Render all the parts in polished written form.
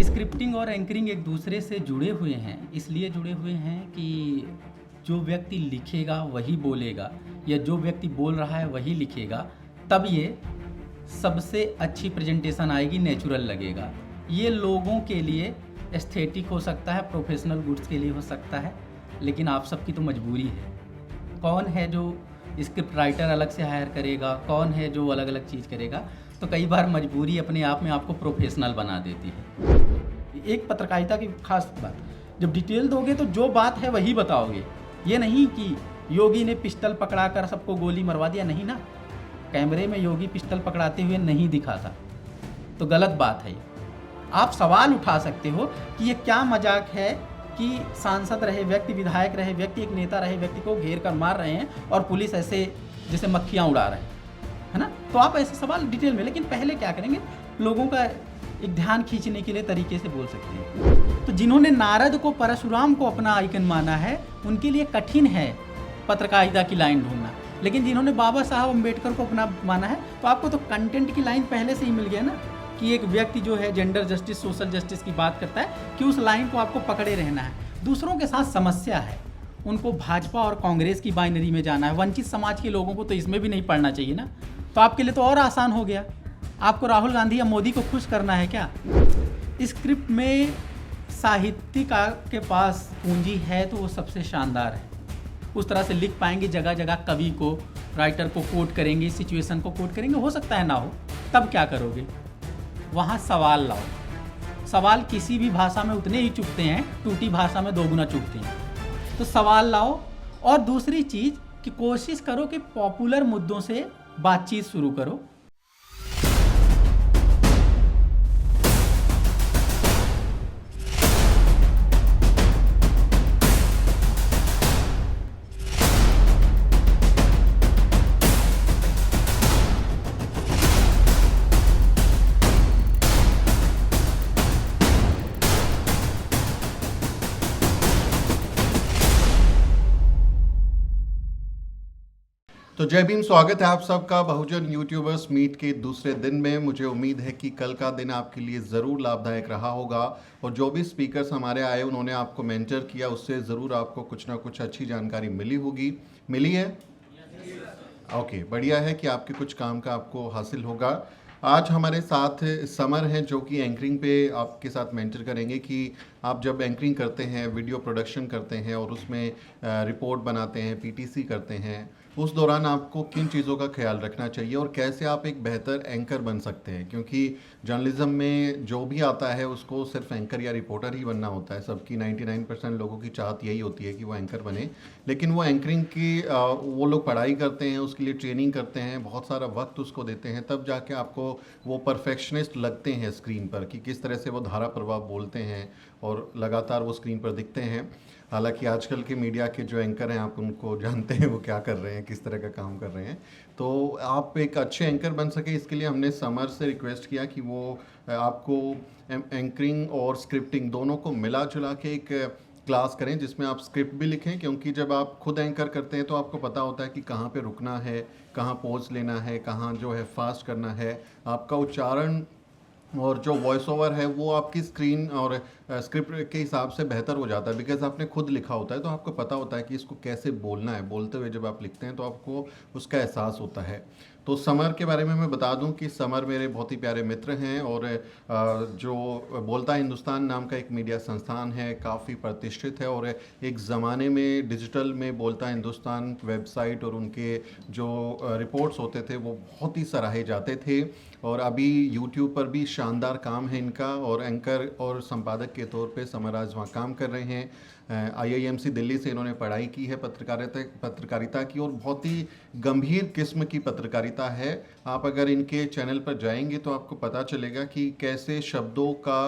Scripting और anchoring एक दूसरे से जुड़े हुए हैं, इसलिए जुड़े हुए हैं कि जो व्यक्ति लिखेगा वही बोलेगा या जो व्यक्ति बोल रहा है वही लिखेगा, तब ये सबसे अच्छी प्रेजेंटेशन आएगी, नेचुरल लगेगा। ये लोगों के लिए एस्थेटिक हो सकता है, प्रोफेशनल गुड्स के लिए हो सकता है, लेकिन आप सबकी तो मजबूरी है। कौन है जो स्क्रिप्ट राइटर अलग से हायर करेगा, कौन है जो अलग अलग चीज़ करेगा? तो कई बार मजबूरी अपने आप में आपको प्रोफेशनल बना देती है। एक पत्रकारिता की खास बात, जब डिटेल दोगे तो जो बात है वही बताओगे। ये नहीं कि योगी ने पिस्टल पकड़ाकर सबको गोली मरवा दिया, नहीं ना। कैमरे में योगी पिस्टल पकड़ाते हुए नहीं दिखा था, तो गलत बात है। आप सवाल उठा सकते हो कि ये क्या मजाक है कि सांसद रहे व्यक्ति, विधायक रहे व्यक्ति, एक नेता रहे व्यक्ति को घेर कर मार रहे हैं और पुलिस ऐसे जैसे मक्खियाँ उड़ा रहे हैं, है ना। तो आप ऐसे सवाल डिटेल में, लेकिन पहले क्या करेंगे, लोगों का एक ध्यान खींचने के लिए तरीके से बोल सकते हैं। तो जिन्होंने नारद को, परशुराम को अपना आइकन माना है, उनके लिए कठिन है पत्रकारिता की लाइन ढूंढना। लेकिन जिन्होंने बाबा साहब अम्बेडकर को अपना माना है, तो आपको तो कंटेंट की लाइन पहले से ही मिल गया ना, कि एक व्यक्ति जो है जेंडर जस्टिस, सोशल जस्टिस की बात करता है, कि उस लाइन को आपको पकड़े रहना है। दूसरों के साथ समस्या है, उनको भाजपा और कांग्रेस की बाइनरी में जाना है। वंचित समाज के लोगों को तो इसमें भी नहीं पढ़ना चाहिए ना। तो आपके लिए तो और आसान हो गया। आपको राहुल गांधी या मोदी को खुश करना है क्या? स्क्रिप्ट में साहित्यिक के पास पूंजी है तो वो सबसे शानदार है। उस तरह से लिख पाएंगे, जगह जगह कवि को, राइटर को कोट करेंगे, सिचुएशन को कोट करेंगे। हो सकता है ना हो, तब क्या करोगे? वहाँ सवाल लाओ। सवाल किसी भी भाषा में उतने ही चुभते हैं, टूटी भाषा में दोगुना चुभते हैं। तो सवाल लाओ। और दूसरी चीज़ कि कोशिश करो कि पॉपुलर मुद्दों से बातचीत शुरू करो। तो जय भीम, स्वागत है आप सबका बहुजन यूट्यूबर्स मीट के दूसरे दिन में। मुझे उम्मीद है कि कल का दिन आपके लिए ज़रूर लाभदायक रहा होगा और जो भी स्पीकर्स हमारे आए उन्होंने आपको मेंटर किया, उससे ज़रूर आपको कुछ ना कुछ अच्छी जानकारी मिली होगी। मिली है? ओके, बढ़िया है कि आपके कुछ काम का आपको हासिल होगा। आज हमारे साथ समर हैं जो कि एंकरिंग पे आपके साथ मेंटर करेंगे कि आप जब एंकरिंग करते हैं, वीडियो प्रोडक्शन करते हैं और उसमें रिपोर्ट बनाते हैं, पीटीसी करते हैं, उस दौरान आपको किन चीज़ों का ख्याल रखना चाहिए और कैसे आप एक बेहतर एंकर बन सकते हैं। क्योंकि जर्नलिज्म में जो भी आता है उसको सिर्फ एंकर या रिपोर्टर ही बनना होता है। सबकी 99% लोगों की चाहत यही होती है कि वो एंकर बने, लेकिन वो एंकरिंग की वो लोग पढ़ाई करते हैं, उसके लिए ट्रेनिंग करते हैं, बहुत सारा वक्त उसको देते हैं, तब जाके आपको वो परफेक्शनिस्ट लगते हैं स्क्रीन पर कि किस तरह से वो धारा प्रभाव बोलते हैं और लगातार वो स्क्रीन पर दिखते हैं। हालांकि आजकल के मीडिया के जो एंकर हैं, आप उनको जानते हैं वो क्या कर रहे हैं, किस तरह का काम कर रहे हैं। तो आप एक अच्छे एंकर बन सके, इसके लिए हमने समर से रिक्वेस्ट किया कि वो आपको एंकरिंग और स्क्रिप्टिंग दोनों को मिला जुला के एक क्लास करें जिसमें आप स्क्रिप्ट भी लिखें। क्योंकि जब आप खुद एंकर करते हैं तो आपको पता होता है कि कहाँ पे रुकना है, कहाँ पॉज लेना है, कहाँ जो है फास्ट करना है। आपका उच्चारण और जो वॉइस ओवर है वो आपकी स्क्रीन और स्क्रिप्ट के हिसाब से बेहतर हो जाता है, बिकॉज आपने खुद लिखा होता है तो आपको पता होता है कि इसको कैसे बोलना है। बोलते हुए जब आप लिखते हैं तो आपको उसका एहसास होता है। तो समर के बारे में मैं बता दूं कि समर मेरे बहुत ही प्यारे मित्र हैं और जो बोलता हिंदुस्तान नाम का एक मीडिया संस्थान है, काफ़ी प्रतिष्ठित है और एक ज़माने में डिजिटल में बोलता हिंदुस्तान वेबसाइट और उनके जो रिपोर्ट्स होते थे वो बहुत ही सराहे जाते थे। और अभी यूट्यूब पर भी शानदार काम है इनका और एंकर और संपादक के तौर पे समर आज वहाँ काम कर रहे हैं। IIMC दिल्ली से इन्होंने पढ़ाई की है पत्रकारिता की और बहुत ही गंभीर किस्म की पत्रकारिता है। आप अगर इनके चैनल पर जाएंगे तो आपको पता चलेगा कि कैसे शब्दों का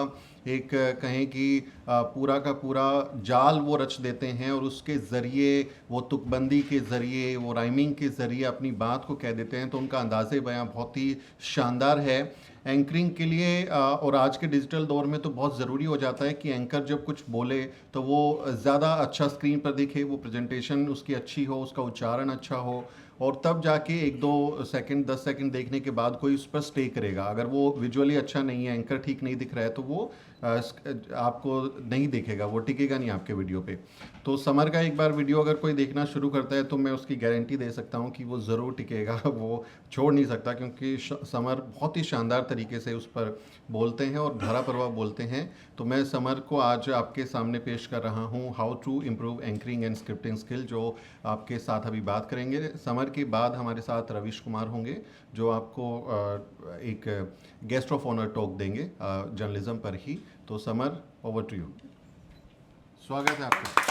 एक कहें कि पूरा का पूरा जाल वो रच देते हैं और उसके ज़रिए, वो तुकबंदी के ज़रिए, वो राइमिंग के ज़रिए अपनी बात को कह देते हैं। तो उनका अंदाज़े बयां बहुत ही शानदार है एंकरिंग के लिए। और आज के डिजिटल दौर में तो बहुत ज़रूरी हो जाता है कि एंकर जब कुछ बोले तो वो ज़्यादा अच्छा स्क्रीन पर दिखे, वो प्रेजेंटेशन उसकी अच्छी हो, उसका उच्चारण अच्छा हो और तब जाके 1-2 सेकंड 10 सेकंड देखने के बाद कोई उस पर स्टे करेगा। अगर वो विजुअली अच्छा नहीं है, एंकर ठीक नहीं दिख रहा है, तो वो आपको नहीं देखेगा, वो टिकेगा नहीं आपके वीडियो पे। तो समर का एक बार वीडियो अगर कोई देखना शुरू करता है तो मैं उसकी गारंटी दे सकता हूँ कि वो ज़रूर टिकेगा, वो छोड़ नहीं सकता, क्योंकि समर बहुत ही शानदार तरीके से उस पर बोलते हैं और धाराप्रवाह बोलते हैं। तो मैं समर को आज आपके सामने पेश कर रहा हूँ how to improve anchoring and scripting skill, जो आपके साथ अभी बात करेंगे। समर के बाद हमारे साथ रविश कुमार होंगे, जो आपको एक गेस्ट ऑफ ऑनर टॉक देंगे जर्नलिज्म पर ही। तो समर, ओवर टू यू। स्वागत है आपका।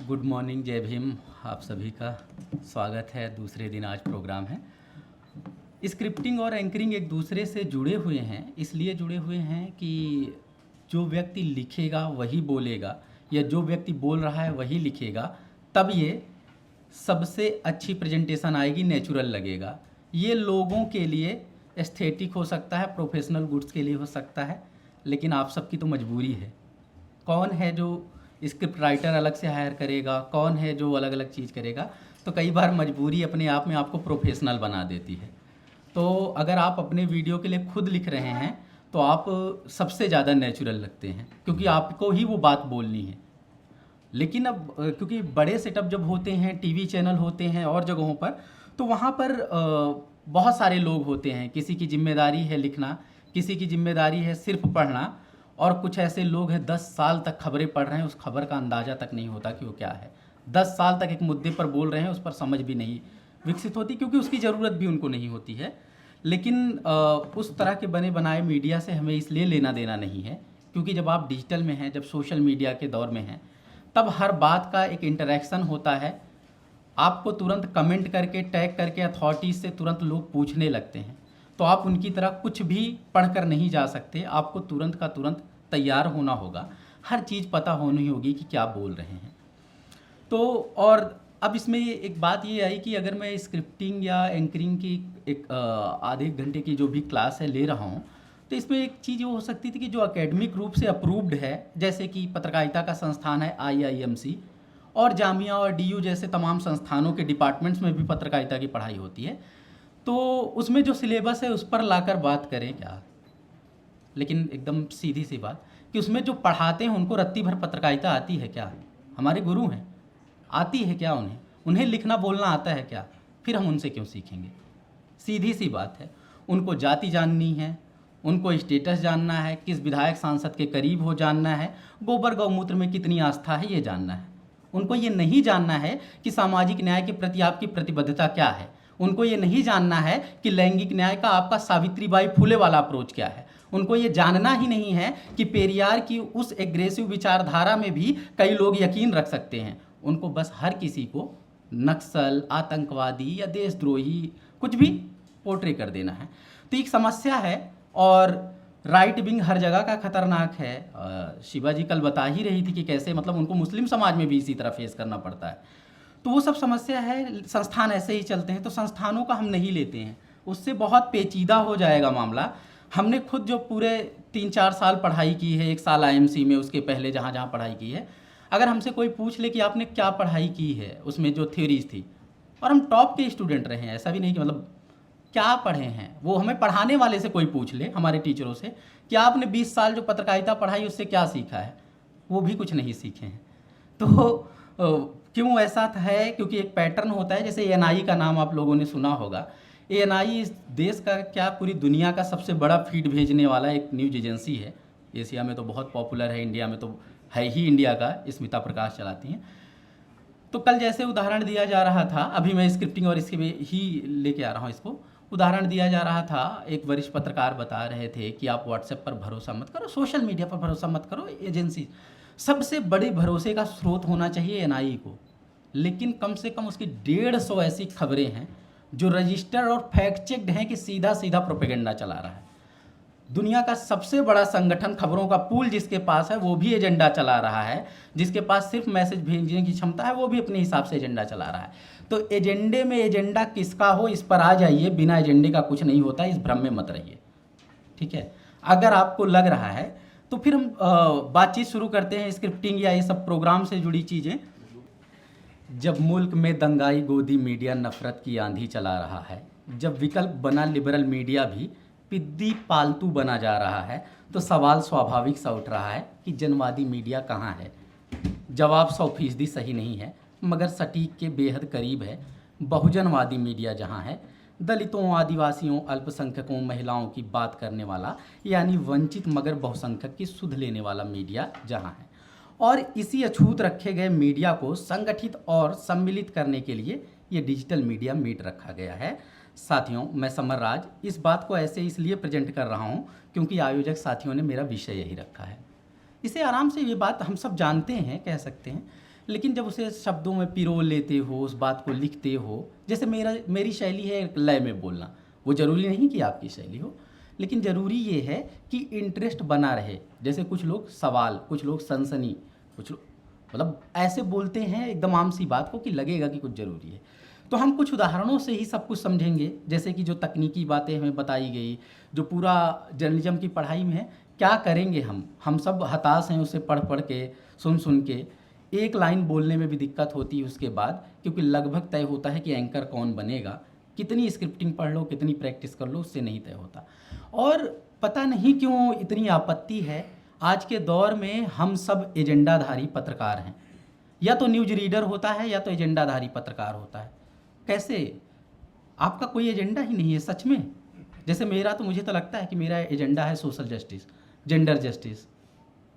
गुड मॉर्निंग, जय भीम। आप सभी का स्वागत है। दूसरे दिन आज प्रोग्राम है। स्क्रिप्टिंग और एंकरिंग एक दूसरे से जुड़े हुए हैं, इसलिए जुड़े हुए हैं कि जो व्यक्ति लिखेगा वही बोलेगा, या जो व्यक्ति बोल रहा है वही लिखेगा, तब ये सबसे अच्छी प्रेजेंटेशन आएगी, नेचुरल लगेगा। ये लोगों के लिए एस्थेटिक हो सकता है, प्रोफेशनल गुड्स के लिए हो सकता है, लेकिन आप सबकी तो मजबूरी है। कौन है जो स्क्रिप्ट राइटर अलग से हायर करेगा, कौन है जो अलग अलग चीज़ करेगा? तो कई बार मजबूरी अपने आप में आपको प्रोफेशनल बना देती है। तो अगर आप अपने वीडियो के लिए खुद लिख रहे हैं तो आप सबसे ज़्यादा नेचुरल लगते हैं, क्योंकि आपको ही वो बात बोलनी है। लेकिन अब क्योंकि बड़े सेटअप जब होते हैं, टीवी चैनल होते हैं और जगहों पर, तो वहाँ पर बहुत सारे लोग होते हैं। किसी की जिम्मेदारी है लिखना, किसी की जिम्मेदारी है सिर्फ पढ़ना, और कुछ ऐसे लोग हैं 10 साल तक खबरें पढ़ रहे हैं, उस खबर का अंदाज़ा तक नहीं होता कि वो क्या है। 10 साल तक एक मुद्दे पर बोल रहे हैं, उस पर समझ भी नहीं विकसित होती, क्योंकि उसकी ज़रूरत भी उनको नहीं होती है। लेकिन उस तरह के बने बनाए मीडिया से हमें इसलिए लेना देना नहीं है, क्योंकि जब आप डिजिटल में हैं, जब सोशल मीडिया के दौर में हैं, तब हर बात का एक इंटरेक्शन होता है। आपको तुरंत कमेंट करके, टैग करके अथॉरिटीज़ से तुरंत लोग पूछने लगते हैं, तो आप उनकी तरह कुछ भी पढ़कर नहीं जा सकते। आपको तुरंत का तुरंत तैयार होना होगा, हर चीज़ पता होनी होगी कि क्या बोल रहे हैं। तो और अब इसमें एक बात ये आई कि अगर मैं स्क्रिप्टिंग या एंकरिंग की एक आधे घंटे की जो भी क्लास है ले रहा हूँ, तो इसमें एक चीज़ ये हो सकती थी कि जो एकेडमिक रूप से अप्रूव्ड है, जैसे कि पत्रकारिता का संस्थान है IIMC, और जामिया और DU जैसे तमाम संस्थानों के डिपार्टमेंट्स में भी पत्रकारिता की पढ़ाई होती है, तो उसमें जो सिलेबस है उस पर लाकर बात करें क्या। लेकिन एकदम सीधी सी बात कि उसमें जो पढ़ाते हैं उनको रत्ती भर पत्रकारिता आती है क्या? हमारे गुरु हैं, आती है क्या उन्हें? उन्हें लिखना बोलना आता है क्या? फिर हम उनसे क्यों सीखेंगे? सीधी सी बात है। उनको जाति जाननी है, उनको स्टेटस जानना है, किस विधायक सांसद के करीब हो जानना है, गोबर गौमूत्र में कितनी आस्था है ये जानना है। उनको ये नहीं जानना है कि सामाजिक न्याय के प्रति आपकी प्रतिबद्धता क्या है। उनको ये नहीं जानना है कि लैंगिक न्याय का आपका सावित्रीबाई फुले वाला अप्रोच क्या है। उनको ये जानना ही नहीं है कि पेरियार की उस एग्रेसिव विचारधारा में भी कई लोग यकीन रख सकते हैं। उनको बस हर किसी को नक्सल, आतंकवादी या देशद्रोही कुछ भी पोर्ट्रे कर देना है। तो एक समस्या है, और राइट विंग हर जगह का खतरनाक है। शिवा जी कल बता ही रही थी कि कैसे मतलब उनको मुस्लिम समाज में भी इसी तरह फेस करना पड़ता है। तो वो सब समस्या है। संस्थान ऐसे ही चलते हैं, तो संस्थानों का हम नहीं लेते हैं, उससे बहुत पेचीदा हो जाएगा मामला। हमने खुद जो पूरे 3-4 साल पढ़ाई की है, 1 साल IMC में, उसके पहले जहाँ जहाँ पढ़ाई की है, अगर हमसे कोई पूछ ले कि आपने क्या पढ़ाई की है, उसमें जो थ्योरीज थी, और हम टॉप के स्टूडेंट रहे हैं, ऐसा भी नहीं कि मतलब क्या पढ़े हैं, वो हमें पढ़ाने वाले से कोई पूछ ले, हमारे टीचरों से, कि आपने 20 साल जो पत्रकारिता पढ़ाई उससे क्या सीखा है, वो भी कुछ नहीं सीखे हैं। तो क्यों ऐसा है? क्योंकि एक पैटर्न होता है। जैसे ANI का नाम आप लोगों ने सुना होगा। ANI इस देश का क्या पूरी दुनिया का सबसे बड़ा फीड भेजने वाला एक न्यूज एजेंसी है। एशिया में तो बहुत पॉपुलर है, इंडिया में तो है ही इंडिया का, स्मिता प्रकाश चलाती हैं। तो कल जैसे उदाहरण दिया जा रहा था, अभी मैं स्क्रिप्टिंग और इसके में ही लेके आ रहा हूँ इसको, उदाहरण दिया जा रहा था। एक वरिष्ठ पत्रकार बता रहे थे कि आप व्हाट्सएप पर भरोसा मत करो, सोशल मीडिया पर भरोसा मत करो, एजेंसी सबसे बड़े भरोसे का स्रोत होना चाहिए NI को। लेकिन कम से कम उसकी 150 ऐसी खबरें हैं जो रजिस्टर और फैक्ट चेक्ड हैं कि सीधा सीधा प्रोपेगेंडा चला रहा है। दुनिया का सबसे बड़ा संगठन, खबरों का पूल जिसके पास है, वो भी एजेंडा चला रहा है। जिसके पास सिर्फ मैसेज भेजने की क्षमता है, वो भी अपने हिसाब से एजेंडा चला रहा है। तो एजेंडे में एजेंडा किसका हो, इस पर आ जाइए। बिना एजेंडे का कुछ नहीं होता, इस भ्रम में मत रहिए, ठीक है। अगर आपको लग रहा है तो फिर हम बातचीत शुरू करते हैं स्क्रिप्टिंग या ये सब प्रोग्राम से जुड़ी चीज़ें। जब मुल्क में दंगाई गोदी मीडिया नफरत की आंधी चला रहा है, जब विकल्प बना लिबरल मीडिया भी पिद्दी पालतू बना जा रहा है, तो सवाल स्वाभाविक सा उठ रहा है कि जनवादी मीडिया कहाँ है। जवाब 100% सही नहीं है, मगर सटीक के बेहद करीब है। बहुजनवादी मीडिया जहाँ है, दलितों, आदिवासियों, अल्पसंख्यकों, महिलाओं की बात करने वाला, यानी वंचित मगर बहुसंख्यक की सुध लेने वाला मीडिया जहाँ है। और इसी अछूत रखे गए मीडिया को संगठित और सम्मिलित करने के लिए ये डिजिटल मीडिया मीट रखा गया है। साथियों, मैं समर राज इस बात को ऐसे इसलिए प्रेजेंट कर रहा हूँ क्योंकि आयोजक साथियों ने मेरा विषय यही रखा है। इसे आराम से ये बात हम सब जानते हैं, कह सकते हैं, लेकिन जब उसे शब्दों में पिरो लेते हो, उस बात को लिखते हो, जैसे मेरी शैली है लय में बोलना, वो ज़रूरी नहीं कि आपकी शैली हो, लेकिन ज़रूरी ये है कि इंटरेस्ट बना रहे। जैसे कुछ लोग सवाल, कुछ लोग सनसनी, कुछ मतलब ऐसे बोलते हैं एकदम आम सी बात को कि लगेगा कि कुछ ज़रूरी है। तो हम कुछ उदाहरणों से ही सब कुछ समझेंगे, जैसे कि जो तकनीकी बातें हमें बताई गई, जो पूरा जर्नलिज्म की पढ़ाई में है, क्या करेंगे हम सब हताश हैं उसे पढ़ पढ़ के, सुन के। एक लाइन बोलने में भी दिक्कत होती है उसके बाद, क्योंकि लगभग तय होता है कि एंकर कौन बनेगा। कितनी स्क्रिप्टिंग पढ़ लो, कितनी प्रैक्टिस कर लो, उससे नहीं तय होता। और पता नहीं क्यों इतनी आपत्ति है, आज के दौर में हम सब एजेंडाधारी पत्रकार हैं। या तो न्यूज रीडर होता है या तो एजेंडाधारी पत्रकार होता है। कैसे? आपका कोई एजेंडा ही नहीं है सच में। जैसे मेरा, तो मुझे तो लगता है कि मेरा एजेंडा है सोशल जस्टिस, जेंडर जस्टिस,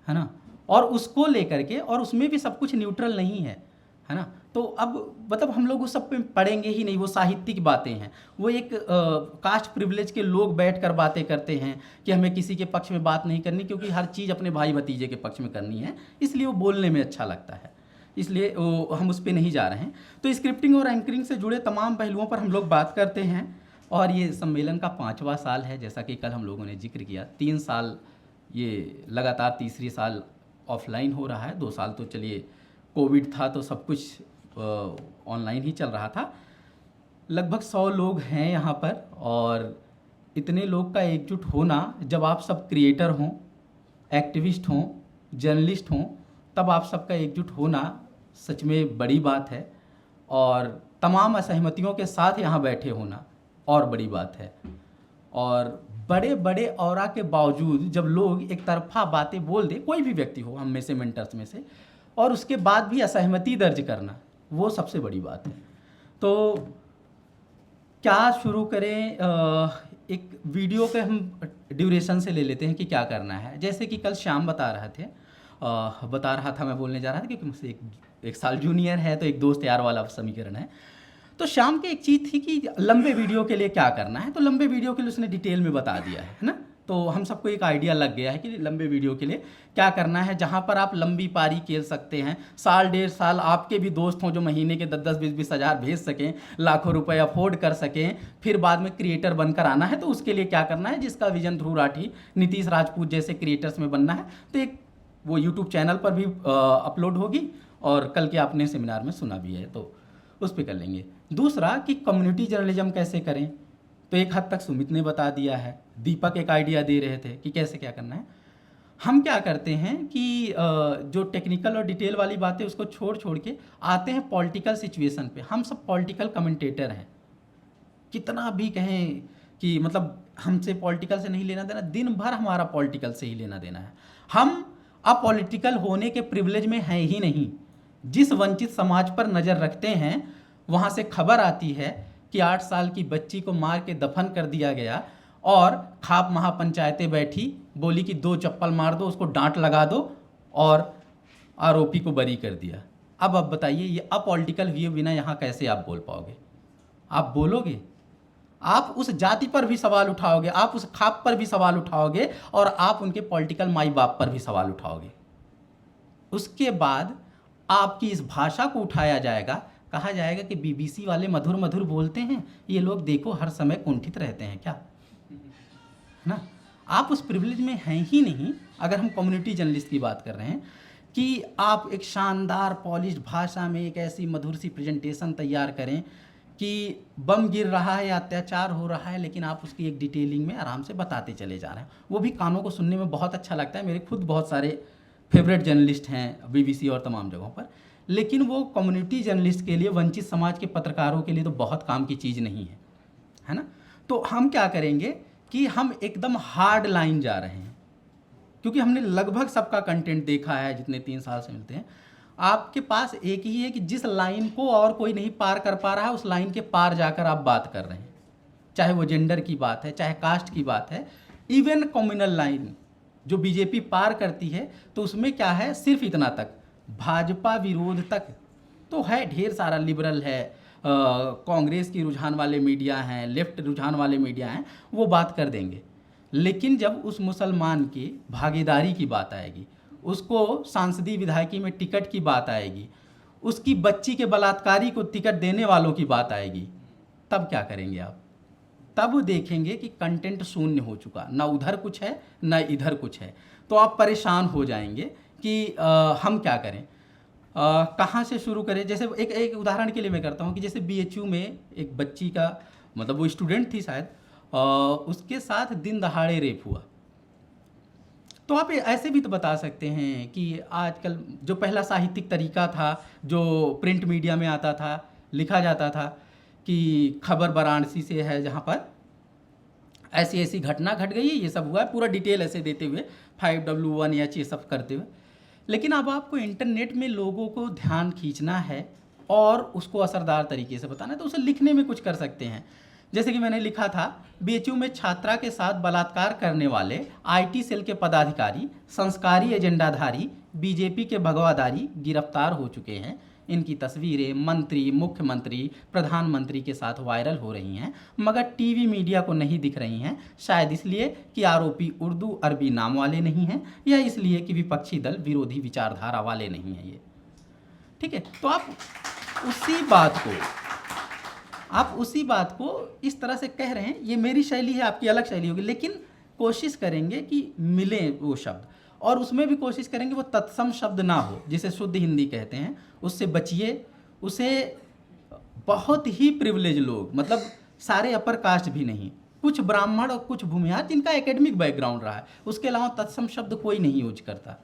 है ना, और उसको लेकर के, और उसमें भी सब कुछ न्यूट्रल नहीं है ना। तो अब मतलब हम लोग उस सब पे पढ़ेंगे ही नहीं, वो साहित्यिक बातें हैं। वो एक कास्ट प्रिविलेज के लोग बैठ कर बातें करते हैं कि हमें किसी के पक्ष में बात नहीं करनी, क्योंकि हर चीज़ अपने भाई भतीजे के पक्ष में करनी है, इसलिए वो बोलने में अच्छा लगता है, इसलिए हम उस पर नहीं जा रहे हैं। तो स्क्रिप्टिंग और एंकरिंग से जुड़े तमाम पहलुओं पर हम लोग बात करते हैं। और ये सम्मेलन का 5वां साल है, जैसा कि कल हम लोगों ने जिक्र किया। 3 साल ये लगातार, तीसरी साल ऑफलाइन हो रहा है। 2 साल तो चलिए कोविड था तो सब कुछ ऑनलाइन ही चल रहा था। लगभग 100 लोग हैं यहाँ पर, और इतने लोग का एकजुट होना, जब आप सब क्रिएटर हों, एक्टिविस्ट हों, जर्नलिस्ट हों, तब आप सबका एकजुट होना सच में बड़ी बात है। और तमाम असहमतियों के साथ यहाँ बैठे होना और बड़ी बात है। और बड़े बड़े औरा के बावजूद जब लोग एक तरफा बातें बोल दे, कोई भी व्यक्ति हो, हम में से, मेंटर्स में से, और उसके बाद भी असहमति दर्ज करना, वो सबसे बड़ी बात है। तो क्या शुरू करें? एक वीडियो पे हम ड्यूरेशन से ले लेते हैं कि क्या करना है। जैसे कि कल श्याम बता रहा था, मैं बोलने जा रहा था, क्योंकि मुझसे एक साल जूनियर है, तो एक दोस्त यार वाला समीकरण है। तो शाम की एक चीज़ थी कि लंबे वीडियो के लिए क्या करना है। तो लंबे वीडियो के लिए उसने डिटेल में बता दिया है ना। तो हम सबको एक आइडिया लग गया है कि लंबे वीडियो के लिए क्या करना है, जहाँ पर आप लंबी पारी खेल सकते हैं। साल 1.5 साल आपके भी दोस्त हों जो महीने के 10-10, 20-20 हज़ार भेज सकें, लाखों रुपए अफोर्ड कर सकें, फिर बाद में क्रिएटर बनकर आना है। तो उसके लिए क्या करना है, जिसका विजन ध्रुव राठी, नीतीश राजपूत जैसे क्रिएटर्स में बनना है, तो एक वो यूट्यूब चैनल पर भी अपलोड होगी, और कल के आपने सेमिनार में सुना भी है, तो उस पर कर लेंगे। दूसरा कि कम्युनिटी जर्नलिज्म कैसे करें, तो एक हद तक सुमित ने बता दिया है। दीपक एक आइडिया दे रहे थे कि कैसे क्या करना है। हम क्या करते हैं कि जो टेक्निकल और डिटेल वाली बातें उसको छोड़ के आते हैं पॉलिटिकल सिचुएशन पे। हम सब पॉलिटिकल कमेंटेटर हैं, कितना भी कहें कि मतलब हमसे पॉलिटिकल से नहीं लेना देना, दिन भर हमारा पॉलिटिकल से ही लेना देना है। हम अपॉलिटिकल होने के प्रिविलेज में हैं ही नहीं। जिस वंचित समाज पर नज़र रखते हैं, वहाँ से खबर आती है कि 8 साल की बच्ची को मार के दफन कर दिया गया, और खाप महापंचायतें बैठी, बोली कि 2 चप्पल मार दो, उसको डांट लगा दो, और आरोपी को बरी कर दिया। अब आप बताइए, ये अपॉलिटिकल व्यू बिना यहाँ कैसे आप बोल पाओगे? आप बोलोगे, आप उस जाति पर भी सवाल उठाओगे, आप उस खाप पर भी सवाल उठाओगे, और आप उनके पॉलिटिकल माई बाप पर भी सवाल उठाओगे। उसके बाद आपकी इस भाषा को उठाया जाएगा, कहा जाएगा कि बीबीसी वाले मधुर मधुर बोलते हैं, ये लोग देखो हर समय कुंठित रहते हैं क्या, ना। आप उस प्रिविलेज में हैं ही नहीं। अगर हम कम्युनिटी जर्नलिस्ट की बात कर रहे हैं कि आप एक शानदार पॉलिश्ड भाषा में एक ऐसी मधुर सी प्रेजेंटेशन तैयार करें कि बम गिर रहा है या अत्याचार हो रहा है, लेकिन आप उसकी एक डिटेलिंग में आराम से बताते चले जा रहे हैं। वो भी कानों को सुनने में बहुत अच्छा लगता है। मेरे खुद बहुत सारे फेवरेट जर्नलिस्ट हैं बीबीसी और तमाम जगहों पर, लेकिन वो कम्युनिटी जर्नलिस्ट के लिए, वंचित समाज के पत्रकारों के लिए तो बहुत काम की चीज़ नहीं है ना। तो हम क्या करेंगे कि हम एकदम हार्ड लाइन जा रहे हैं, क्योंकि हमने लगभग सबका कंटेंट देखा है जितने 3 साल से मिलते हैं। आपके पास एक ही है कि जिस लाइन को और कोई नहीं पार कर पा रहा है, उस लाइन के पार जाकर आप बात कर रहे हैं, चाहे वो जेंडर की बात है, चाहे कास्ट की बात है, इवन कम्युनल लाइन जो बीजेपी पार करती है, तो उसमें क्या है, सिर्फ इतना तक, भाजपा विरोध तक तो है। ढेर सारा लिबरल है, कांग्रेस की रुझान वाले मीडिया हैं, लेफ्ट रुझान वाले मीडिया हैं, वो बात कर देंगे। लेकिन जब उस मुसलमान की भागीदारी की बात आएगी, उसको सांसदीय विधायकी में टिकट की बात आएगी, उसकी बच्ची के बलात्कारी को टिकट देने वालों की बात आएगी, तब क्या करेंगे आप? तब देखेंगे कि कंटेंट शून्य हो चुका, ना उधर कुछ है ना इधर कुछ है। तो आप परेशान हो जाएंगे कि हम क्या करें, कहाँ से शुरू करें। जैसे एक उदाहरण के लिए मैं करता हूँ कि जैसे बीएचयू में एक बच्ची का, मतलब वो स्टूडेंट थी शायद, उसके साथ दिन दहाड़े रेप हुआ। तो आप ऐसे भी तो बता सकते हैं कि आजकल जो पहला साहित्यिक तरीका था, जो प्रिंट मीडिया में आता था, लिखा जाता था कि खबर वाराणसी से है जहाँ पर ऐसी ऐसी घटना घट गई है, ये सब हुआ है, पूरा डिटेल ऐसे देते हुए 5W1H ये सब करते हुए। लेकिन अब आपको इंटरनेट में लोगों को ध्यान खींचना है और उसको असरदार तरीके से बताना है, तो उसे लिखने में कुछ कर सकते हैं। जैसे कि मैंने लिखा था, बीएचयू में छात्रा के साथ बलात्कार करने वाले आईटी सेल के पदाधिकारी, संस्कारी एजेंडाधारी, बीजेपी के भगवादारी गिरफ्तार हो चुके हैं। इनकी तस्वीरें मंत्री, मुख्यमंत्री, प्रधानमंत्री के साथ वायरल हो रही हैं, मगर टीवी मीडिया को नहीं दिख रही हैं। शायद इसलिए कि आरोपी उर्दू अरबी नाम वाले नहीं हैं, या इसलिए कि विपक्षी दल विरोधी विचारधारा वाले नहीं हैं। ये ठीक है। तो आप उसी बात को इस तरह से कह रहे हैं। ये मेरी शैली है, आपकी अलग शैली होगी, लेकिन कोशिश करेंगे कि मिले वो शब्द, और उसमें भी कोशिश करेंगे वो तत्सम शब्द ना हो, जिसे शुद्ध हिंदी कहते हैं, उससे बचिए। उसे बहुत ही प्रिविलेज लोग, मतलब सारे अपर कास्ट भी नहीं, कुछ ब्राह्मण और कुछ भूमिहार जिनका एकेडमिक बैकग्राउंड रहा है, उसके अलावा तत्सम शब्द कोई नहीं यूज करता।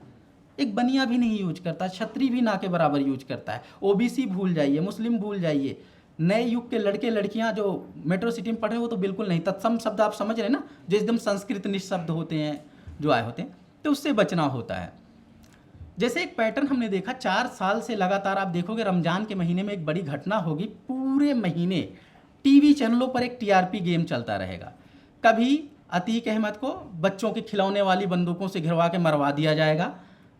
एक बनिया भी नहीं यूज करता, क्षत्रिय भी ना के बराबर यूज करता है। ओबीसी भूल जाइए, मुस्लिम भूल जाइए, नए युग के लड़के लड़कियां जो मेट्रो सिटी में पढ़ रहे हैं वो तो बिल्कुल नहीं। तत्सम शब्द आप समझ रहे हैं ना, जो एकदम संस्कृत निष्ठ शब्द होते हैं, जो आए होते हैं, तो उससे बचना होता है। जैसे एक पैटर्न हमने देखा 4 साल से लगातार, आप देखोगे रमजान के महीने में एक बड़ी घटना होगी, पूरे महीने टीवी चैनलों पर एक टीआरपी गेम चलता रहेगा। कभी अतीक अहमद को बच्चों के खिलौने वाली बंदूकों से घिरवा के मरवा दिया जाएगा,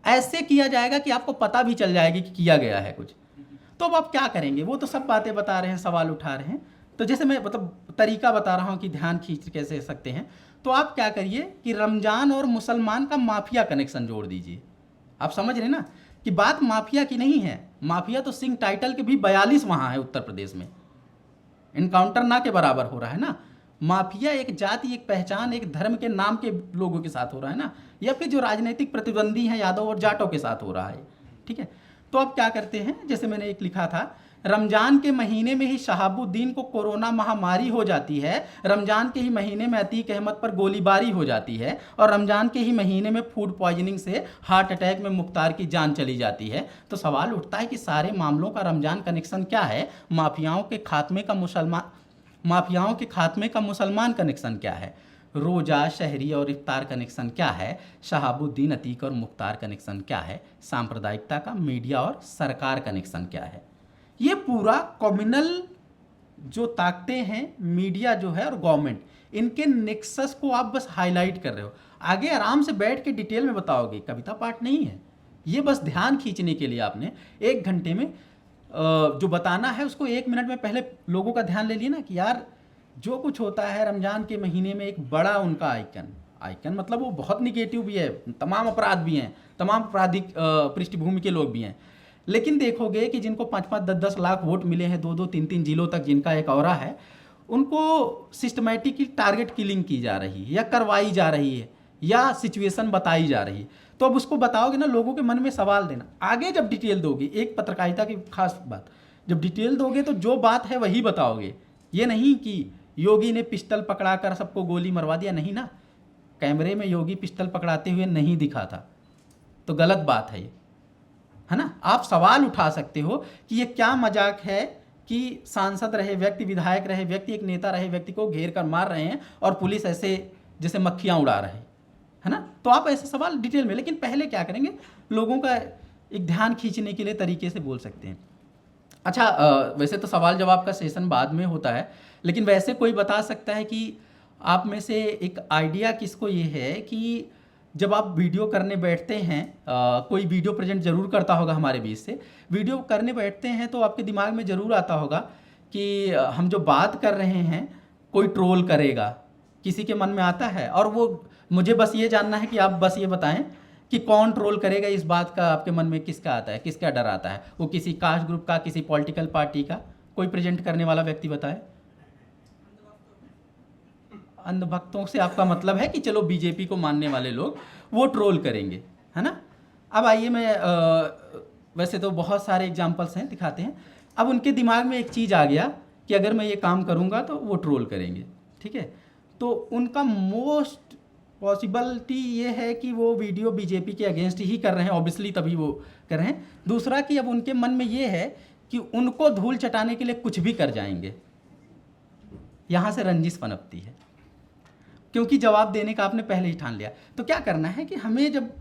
ऐसे किया जाएगा कि आपको पता भी चल जाएगी कि किया गया है कुछ। तो अब आप क्या करेंगे? वो तो सब बातें बता रहे हैं, सवाल उठा रहे हैं, तो जैसे मैं मतलब तरीका बता रहा हूँ कि ध्यान खींच कैसे सकते हैं। तो आप क्या करिए कि रमजान और मुसलमान का माफिया कनेक्शन जोड़ दीजिए। आप समझ रहे हैं ना कि बात माफिया की नहीं है। माफिया तो सिंह टाइटल के भी 42 वहाँ है उत्तर प्रदेश में, इनकाउंटर ना के बराबर हो रहा है ना। माफिया एक जाति, एक पहचान, एक धर्म के नाम के लोगों के साथ हो रहा है ना, या फिर जो राजनीतिक प्रतिद्वंदी हैं यादव और जाटों के साथ हो रहा है। ठीक है। तो अब क्या करते हैं, जैसे मैंने एक लिखा था, रमजान के महीने में ही शहाबुद्दीन को कोरोना महामारी हो जाती है, रमजान के ही महीने में अतीक अहमद पर गोलीबारी हो जाती है, और रमजान के ही महीने में फूड पॉइजनिंग से हार्ट अटैक में मुख्तार की जान चली जाती है। तो सवाल उठता है कि सारे मामलों का रमजान कनेक्शन क्या है? माफियाओं के खात्मे का मुसलमान कनेक्शन क्या है? रोजा, शहरी और इफ्तार कनेक्शन क्या है? शहाबुद्दीन, अतीक और मुख्तार कनेक्शन क्या है? सांप्रदायिकता का, मीडिया और सरकार कनेक्शन क्या है? ये पूरा कम्युनल जो ताकतें हैं, मीडिया जो है और गवर्नमेंट, इनके नेक्सस को आप बस हाईलाइट कर रहे हो। आगे आराम से बैठ के डिटेल में बताओगे, कविता पाठ नहीं है ये। बस ध्यान खींचने के लिए आपने 1 घंटे में जो बताना है उसको 1 मिनट में पहले लोगों का ध्यान ले लिए ना, कि यार जो कुछ होता है रमजान के महीने में, एक बड़ा उनका आइकन मतलब वो बहुत निगेटिव भी है, तमाम अपराध भी हैं, तमाम आपराधिक पृष्ठभूमि के लोग भी हैं। लेकिन देखोगे कि जिनको 5-5, 10-10 लाख वोट मिले हैं, 2-2, 3-3 जिलों तक जिनका एक औरा है, उनको सिस्टमैटिकली टारगेट किलिंग की जा रही है, या करवाई जा रही है, या सिचुएशन बताई जा रही है। तो अब उसको बताओगे ना, लोगों के मन में सवाल देना। आगे जब डिटेल दोगे, एक पत्रकारिता की खास बात, जब डिटेल दोगे तो जो बात है वही बताओगे। ये नहीं कि योगी ने पिस्टल पकड़ाकर सबको गोली मरवा दिया, नहीं ना, कैमरे में योगी पिस्टल पकड़ाते हुए नहीं दिखा था, तो गलत बात है ये, है ना। आप सवाल उठा सकते हो कि ये क्या मजाक है कि सांसद रहे व्यक्ति, विधायक रहे व्यक्ति, एक नेता रहे व्यक्ति को घेर कर मार रहे हैं और पुलिस ऐसे जैसे मक्खियां उड़ा रहे हैं, है ना। तो आप ऐसे सवाल डिटेल में, लेकिन पहले क्या करेंगे, लोगों का एक ध्यान खींचने के लिए तरीके से बोल सकते हैं। अच्छा, वैसे तो सवाल जवाब का सेशन बाद में होता है, लेकिन वैसे कोई बता सकता है कि आप में से एक आइडिया किसको ये है कि जब आप वीडियो करने बैठते हैं, कोई वीडियो प्रेजेंट जरूर करता होगा हमारे बीच से, वीडियो करने बैठते हैं तो आपके दिमाग में ज़रूर आता होगा कि हम जो बात कर रहे हैं कोई ट्रोल करेगा, किसी के मन में आता है। और वो मुझे बस ये जानना है कि आप बस ये बताएं कि कौन ट्रोल करेगा, इस बात का आपके मन में किसका आता है, किसका डर आता है? वो किसी कास्ट ग्रुप का, किसी पॉलिटिकल पार्टी का, कोई प्रेजेंट करने वाला व्यक्ति बताए। अंधभक्तों से आपका मतलब है कि चलो बीजेपी को मानने वाले लोग वो ट्रोल करेंगे, है ना। अब आइए मैं वैसे तो बहुत सारे एग्जाम्पल्स हैं, दिखाते हैं। अब उनके दिमाग में एक चीज़ आ गया कि अगर मैं ये काम करूँगा तो वो ट्रोल करेंगे, ठीक है। तो उनका मोस्ट पॉसिबिलिटी ये है कि वो वीडियो बीजेपी के अगेंस्ट ही कर रहे हैं, ऑब्वियसली तभी वो कर रहे हैं। दूसरा कि अब उनके मन में ये है कि उनको धूल चटाने के लिए कुछ भी कर जाएंगे। यहाँ से रंजिश पनपती है, क्योंकि जवाब देने का आपने पहले ही ठान लिया। तो क्या करना है कि हमें जब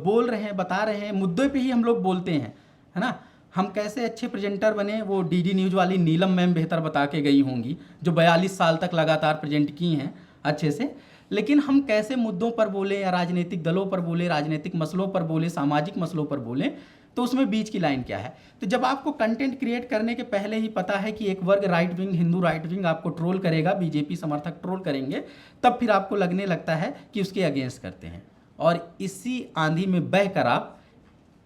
बोल रहे हैं, बता रहे हैं, मुद्दे पे ही हम लोग बोलते हैं, है ना। हम कैसे अच्छे प्रेजेंटर बने, वो डीडी न्यूज़ वाली नीलम मैम बेहतर बता के गई होंगी, जो 42 साल तक लगातार प्रेजेंट की हैं अच्छे से। लेकिन हम कैसे मुद्दों पर बोले, या राजनीतिक दलों पर बोले, राजनीतिक मसलों पर बोले, सामाजिक मसलों पर बोले, तो उसमें बीच की लाइन क्या है। तो जब आपको कंटेंट क्रिएट करने के पहले ही पता है कि एक वर्ग right wing, Hindu right wing आपको ट्रोल करेगा, बीजेपी समर्थक ट्रोल करेंगे, तब फिर आपको लगने लगता है कि उसके अगेंस्ट करते हैं, और इसी आंधी में बहकर आप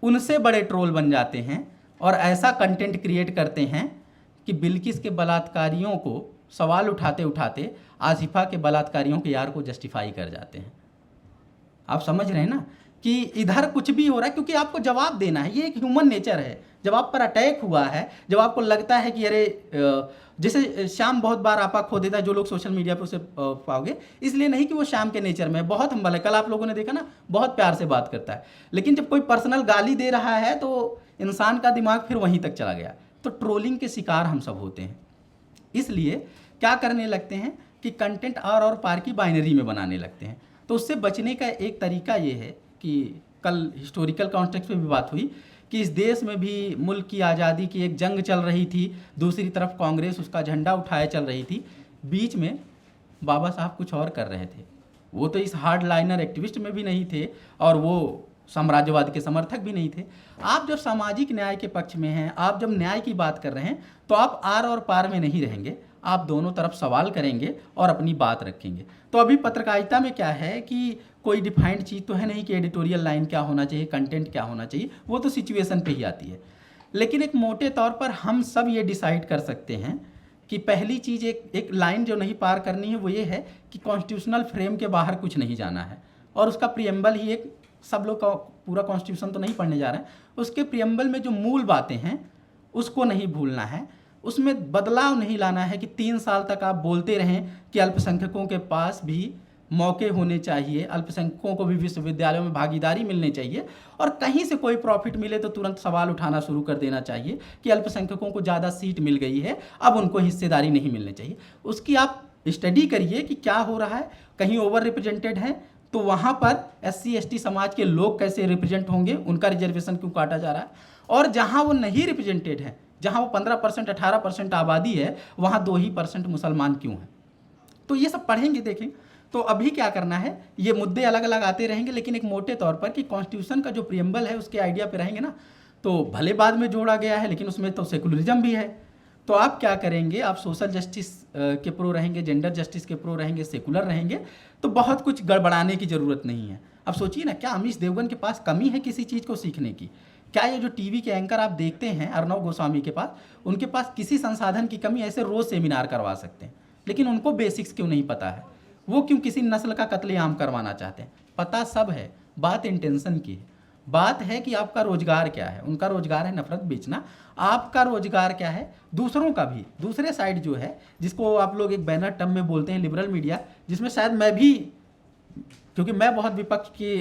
उनसे बड़े ट्रोल बन जाते हैं और ऐसा कंटेंट क्रिएट करते हैं कि बिल्किस के बलात्कारियों को सवाल उठाते उठाते आसिफा के बलात्कारियों के यार को जस्टिफाई कर जाते हैं। आप समझ रहे हैं ना कि इधर कुछ भी हो रहा है, क्योंकि आपको जवाब देना है। ये एक ह्यूमन नेचर है। जब आप पर अटैक हुआ है, जब आपको लगता है कि अरे, जैसे श्याम बहुत बार आपा खो देता है, जो लोग सोशल मीडिया पर उसे पाओगे, इसलिए नहीं कि वो श्याम के नेचर में बहुत हम्बल है। कल आप लोगों ने देखा ना, बहुत प्यार से बात करता है, लेकिन जब कोई पर्सनल गाली दे रहा है तो इंसान का दिमाग फिर वहीं तक चला गया। तो ट्रोलिंग के शिकार हम सब होते हैं। इसलिए क्या करने लगते हैं कि कंटेंट और पार की बाइनरी में बनाने लगते हैं। तो उससे बचने का एक तरीका ये है कि कल हिस्टोरिकल कॉन्टेक्स्ट पे भी बात हुई कि इस देश में भी मुल्क की आज़ादी की एक जंग चल रही थी, दूसरी तरफ कांग्रेस उसका झंडा उठाए चल रही थी, बीच में बाबा साहब कुछ और कर रहे थे। वो तो इस हार्ड लाइनर एक्टिविस्ट में भी नहीं थे और वो साम्राज्यवाद के समर्थक भी नहीं थे। आप जब सामाजिक न्याय के पक्ष में हैं, आप जब न्याय की बात कर रहे हैं, तो आप आर और पार में नहीं रहेंगे, आप दोनों तरफ सवाल करेंगे और अपनी बात रखेंगे। तो अभी पत्रकारिता में क्या है कि कोई डिफाइंड चीज़ तो है नहीं कि एडिटोरियल लाइन क्या होना चाहिए, कंटेंट क्या होना चाहिए, वो तो सिचुएशन पे ही आती है। लेकिन एक मोटे तौर पर हम सब ये डिसाइड कर सकते हैं कि पहली चीज़, एक लाइन जो नहीं पार करनी है वो ये है कि कॉन्स्टिट्यूशनल फ्रेम के बाहर कुछ नहीं जाना है। और उसका प्रियम्बल ही एक, सब लोग का पूरा कॉन्स्टिट्यूशन तो नहीं पढ़ने जा रहे हैं, उसके प्रियम्बल में जो मूल बातें हैं उसको नहीं भूलना है, उसमें बदलाव नहीं लाना है कि 3 साल तक आप बोलते रहें कि अल्पसंख्यकों के पास भी मौके होने चाहिए, अल्पसंख्यकों को भी विश्वविद्यालयों में भागीदारी मिलनी चाहिए, और कहीं से कोई प्रॉफिट मिले तो तुरंत सवाल उठाना शुरू कर देना चाहिए कि अल्पसंख्यकों को ज़्यादा सीट मिल गई है, अब उनको हिस्सेदारी नहीं मिलनी चाहिए। उसकी आप स्टडी करिए कि क्या हो रहा है। कहीं ओवर रिप्रेजेंटेड है तो वहाँ पर SC ST समाज के लोग कैसे रिप्रेजेंट होंगे, उनका रिजर्वेशन क्यों काटा जा रहा है, और जहाँ वो नहीं रिप्रेजेंटेड है, जहाँ वो 15% 18% आबादी है, वहाँ 2% मुसलमान क्यों हैं। तो ये सब पढ़ेंगे, देखें। तो अभी क्या करना है, ये मुद्दे अलग अलग आते रहेंगे, लेकिन एक मोटे तौर पर कि कॉन्स्टिट्यूशन का जो प्रियम्बल है उसके आइडिया पे रहेंगे ना, तो भले बाद में जोड़ा गया है लेकिन उसमें तो सेकुलरिज्म भी है। तो आप क्या करेंगे, आप सोशल जस्टिस के प्रो रहेंगे, जेंडर जस्टिस के प्रो रहेंगे, सेकुलर रहेंगे, तो बहुत कुछ गड़बड़ाने की ज़रूरत नहीं है। अब सोचिए ना, क्या अमीश देवगन के पास कमी है किसी चीज़ को सीखने की? क्या ये जो टीवी के एंकर आप देखते हैं अर्नव गोस्वामी के पास, उनके पास किसी संसाधन की कमी? ऐसे रोज़ सेमिनार करवा सकते हैं, लेकिन उनको बेसिक्स क्यों नहीं पता है? वो क्यों किसी नस्ल का कत्लेआम करवाना चाहते हैं? पता सब है, बात इंटेंशन की है। बात है कि आपका रोजगार क्या है। उनका रोजगार है नफरत बेचना, आपका रोजगार क्या है दूसरों का भी, दूसरे साइड जो है जिसको आप लोग एक बैनर टर्म में बोलते हैं लिबरल मीडिया, जिसमें शायद मैं भी, क्योंकि मैं बहुत विपक्ष की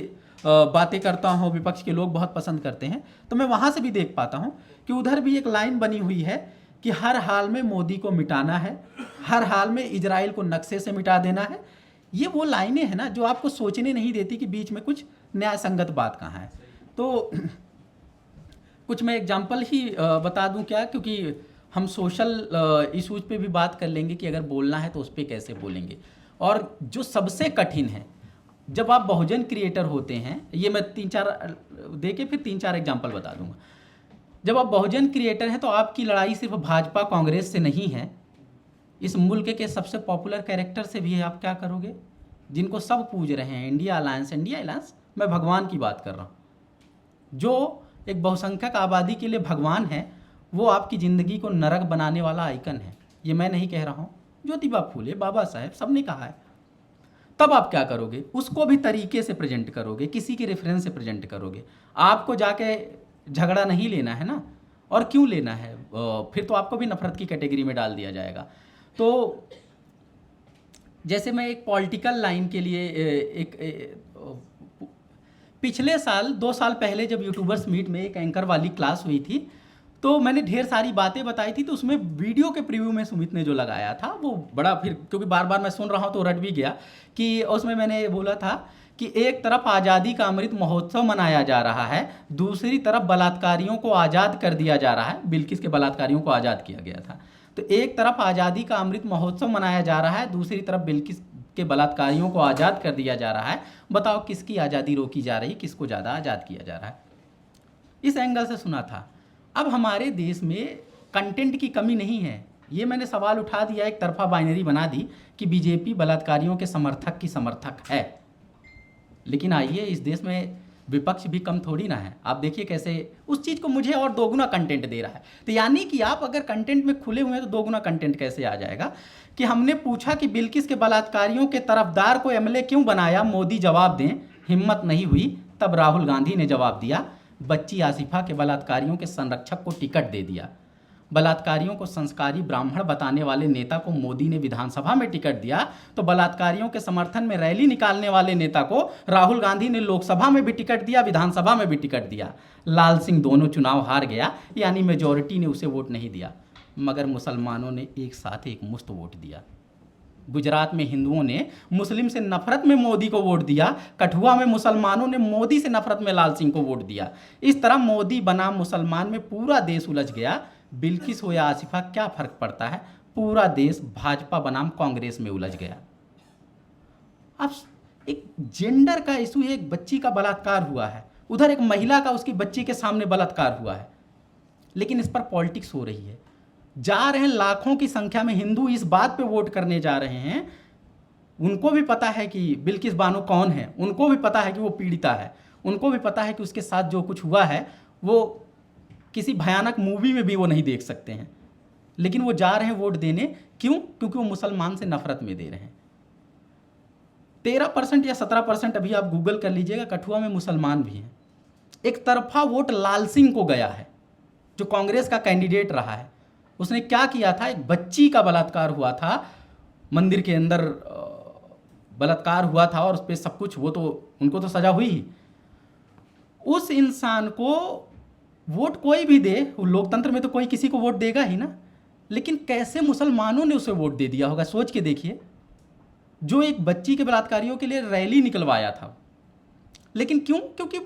बातें करता हूँ, विपक्ष के लोग बहुत पसंद करते हैं, तो मैं वहाँ से भी देख पाता हूँ कि उधर भी एक लाइन बनी हुई है कि हर हाल में मोदी को मिटाना है, हर हाल में इजराइल को नक्शे से मिटा देना है। ये वो लाइनें हैं ना जो आपको सोचने नहीं देती कि बीच में कुछ न्याय संगत बात कहाँ है। तो कुछ मैं एग्जाम्पल ही बता दूं क्या, क्योंकि हम सोशल इशूज पे भी बात कर लेंगे कि अगर बोलना है तो उस पर कैसे बोलेंगे। और जो सबसे कठिन है, जब आप बहुजन क्रिएटर होते हैं, ये मैं 3-4 दे के फिर 3-4 एग्जाम्पल बता दूंगा। जब आप बहुजन क्रिएटर हैं तो आपकी लड़ाई सिर्फ भाजपा कांग्रेस से नहीं है, इस मुल्क के सबसे पॉपुलर कैरेक्टर से भी है। आप क्या करोगे, जिनको सब पूज रहे हैं, इंडिया अलायंस, मैं भगवान की बात कर रहा हूँ, जो एक बहुसंख्यक आबादी के लिए भगवान है, वो आपकी ज़िंदगी को नरक बनाने वाला आइकन है। ये मैं नहीं कह रहा हूँ, ज्योतिबा फूले, बाबा साहेब, सब ने कहा है। तब आप क्या करोगे, उसको भी तरीके से प्रेजेंट करोगे, किसी के रेफरेंस से प्रेजेंट करोगे। आपको जाके झगड़ा नहीं लेना है ना, और क्यों लेना है, फिर तो आपको भी नफरत की कैटेगरी में डाल दिया जाएगा। तो जैसे मैं एक पॉलिटिकल लाइन के लिए पिछले साल 2 साल पहले जब यूट्यूबर्स मीट में एक एंकर वाली क्लास हुई थी, तो मैंने ढेर सारी बातें बताई थी। तो उसमें वीडियो के प्रीव्यू में सुमित ने जो लगाया था वो बड़ा, फिर क्योंकि बार बार मैं सुन रहा हूँ तो रट भी गया, कि उसमें मैंने बोला था कि एक तरफ आज़ादी का अमृत महोत्सव मनाया जा रहा है, दूसरी तरफ बलात्कारियों को आज़ाद कर दिया जा रहा है। बिल्किस के बलात्कारियों को आज़ाद किया गया था। तो एक तरफ आज़ादी का अमृत महोत्सव मनाया जा रहा है, दूसरी तरफ बिल्किस के बलात्कारियों को आज़ाद कर दिया जा रहा है। बताओ किसकी आज़ादी रोकी जा रही, किसको ज़्यादा आज़ाद किया जा रहा है। इस एंगल से सुना था। अब हमारे देश में कंटेंट की कमी नहीं है, ये मैंने सवाल उठा दिया, एक तरफा बाइनरी बना दी कि बीजेपी बलात्कारियों के समर्थक की समर्थक है। लेकिन आइए, इस देश में विपक्ष भी कम थोड़ी ना है। आप देखिए कैसे उस चीज़ को मुझे और दोगुना कंटेंट दे रहा है। तो यानी कि आप अगर कंटेंट में खुले हुए हैं तो दोगुना कंटेंट कैसे आ जाएगा। कि हमने पूछा कि बिल्किस के बलात्कारियों के तरफदार को एमएलए क्यों बनाया, मोदी जवाब दें। हिम्मत नहीं हुई, तब राहुल गांधी ने जवाब दिया, बच्ची आसिफा के बलात्कारियों के संरक्षक को टिकट दे दिया। बलात्कारियों को संस्कारी ब्राह्मण बताने वाले नेता को मोदी ने विधानसभा में टिकट दिया, तो बलात्कारियों के समर्थन में रैली निकालने वाले नेता को राहुल गांधी ने लोकसभा में भी टिकट दिया, विधानसभा में भी टिकट दिया। लाल सिंह दोनों चुनाव हार गया, यानी मेजॉरिटी ने उसे वोट नहीं दिया, मगर मुसलमानों ने एक साथ एक मुश्त वोट दिया। गुजरात में हिंदुओं ने मुस्लिम से नफरत में मोदी को वोट दिया, कठुआ में मुसलमानों ने मोदी से नफरत में लाल सिंह को वोट दिया। इस तरह मोदी बनाम मुसलमान में पूरा देश उलझ गया। बिल्किस हो या आसिफा, क्या फर्क पड़ता है, पूरा देश भाजपा बनाम कांग्रेस में उलझ गया। अब एक जेंडर का इशू है, एक बच्ची का बलात्कार हुआ है, उधर एक महिला का उसकी बच्ची के सामने बलात्कार हुआ है, लेकिन इस पर पॉलिटिक्स हो रही है। जा रहे हैं लाखों की संख्या में हिंदू, इस बात पे वोट करने जा रहे हैं। उनको भी पता है कि बिल्किस बानो कौन है, उनको भी पता है कि वो पीड़िता है, उनको भी पता है कि उसके साथ जो कुछ हुआ है वो किसी भयानक मूवी में भी वो नहीं देख सकते हैं, लेकिन वो जा रहे हैं वोट देने। क्यों? क्योंकि वो मुसलमान से नफरत में दे रहे हैं। 13% या 17% अभी आप गूगल कर लीजिएगा, कठुआ में मुसलमान भी हैं। एक तरफा वोट लाल सिंह को गया है, जो कांग्रेस का कैंडिडेट रहा है। उसने क्या किया था, एक बच्ची का बलात्कार हुआ था, मंदिर के अंदर बलात्कार हुआ था, और उस पर सब कुछ, वो तो उनको तो सजा हुई ही। उस इंसान को वोट कोई भी दे, लोकतंत्र में तो कोई किसी को वोट देगा ही ना, लेकिन कैसे मुसलमानों ने उसे वोट दे दिया होगा, सोच के देखिए। जो एक बच्ची के बलात्कारियों के लिए रैली निकलवाया था, लेकिन क्यों? क्योंकि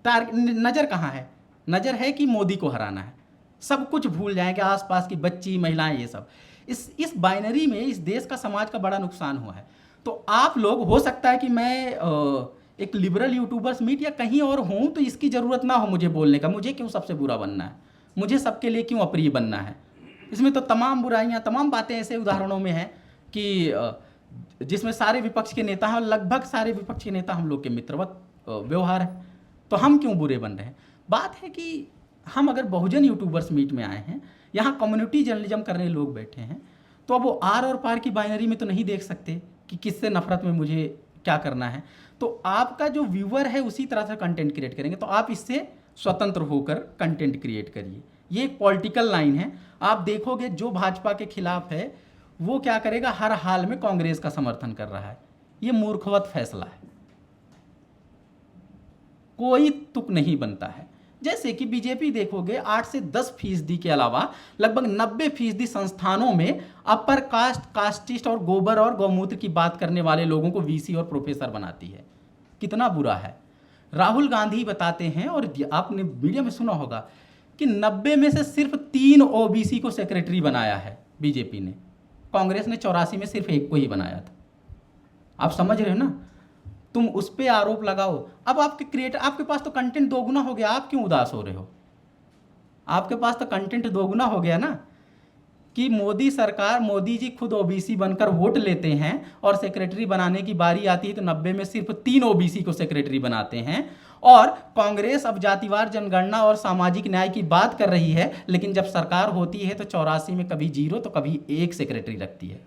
नज़र कहाँ है, नज़र है कि मोदी को हराना है। सब कुछ भूल जाएंगे, आसपास की बच्ची, महिलाएं, ये सब। इस बाइनरी में इस देश का, समाज का बड़ा नुकसान हुआ है। तो आप लोग, हो सकता है कि मैं एक लिबरल यूट्यूबर्स मीट या कहीं और हूँ, तो इसकी ज़रूरत ना हो मुझे बोलने का। मुझे क्यों सबसे बुरा बनना है, मुझे सबके लिए क्यों अप्रिय बनना है। इसमें तो तमाम बुराइयाँ, तमाम बातें ऐसे उदाहरणों में हैं कि जिसमें सारे विपक्ष के नेता हैं, और लगभग सारे विपक्ष के नेता हम लोग के मित्रवत व्यवहार है, तो हम क्यों बुरे बन रहे हैं। बात है कि हम अगर बहुजन यूट्यूबर्स मीट में आए हैं, यहाँ कम्युनिटी जर्नलिज्म करने लोग बैठे हैं, तो अब वो आर और पार की बाइनरी में तो नहीं देख सकते कि किससे नफरत में मुझे क्या करना है। तो आपका जो व्यूअर है उसी तरह से कंटेंट क्रिएट करेंगे, तो आप इससे स्वतंत्र होकर कंटेंट क्रिएट करिए। ये एक पॉलिटिकल लाइन है। आप देखोगे जो भाजपा के खिलाफ है वो क्या करेगा, हर हाल में कांग्रेस का समर्थन कर रहा है। ये मूर्खवत फैसला है, कोई तुक नहीं बनता है। जैसे कि बीजेपी देखोगे 8 से 10% के अलावा लगभग 90% संस्थानों में अपर कास्ट, कास्टिस्ट और गोबर और गौमूत्र की बात करने वाले लोगों को वीसी और प्रोफेसर बनाती है। कितना बुरा है। राहुल गांधी बताते हैं, और आपने मीडिया में सुना होगा कि 90 में से सिर्फ 3 ओबीसी को सेक्रेटरी बनाया है बीजेपी ने। कांग्रेस ने 84 में सिर्फ 1 को ही बनाया था। आप समझ रहे हो ना। तुम उस पर आरोप लगाओ। अब आपके क्रिएटर, आपके पास तो कंटेंट दोगुना हो गया, आप क्यों उदास हो रहे हो। आपके पास तो कंटेंट दोगुना हो गया ना, कि मोदी सरकार, मोदी जी खुद ओबीसी बनकर वोट लेते हैं और सेक्रेटरी बनाने की बारी आती है तो 90 में सिर्फ 3 ओबीसी को सेक्रेटरी बनाते हैं। और कांग्रेस अब जातिवार जनगणना और सामाजिक न्याय की बात कर रही है, लेकिन जब सरकार होती है तो 84 में कभी 0 तो कभी 1 सेक्रेटरी रखती है।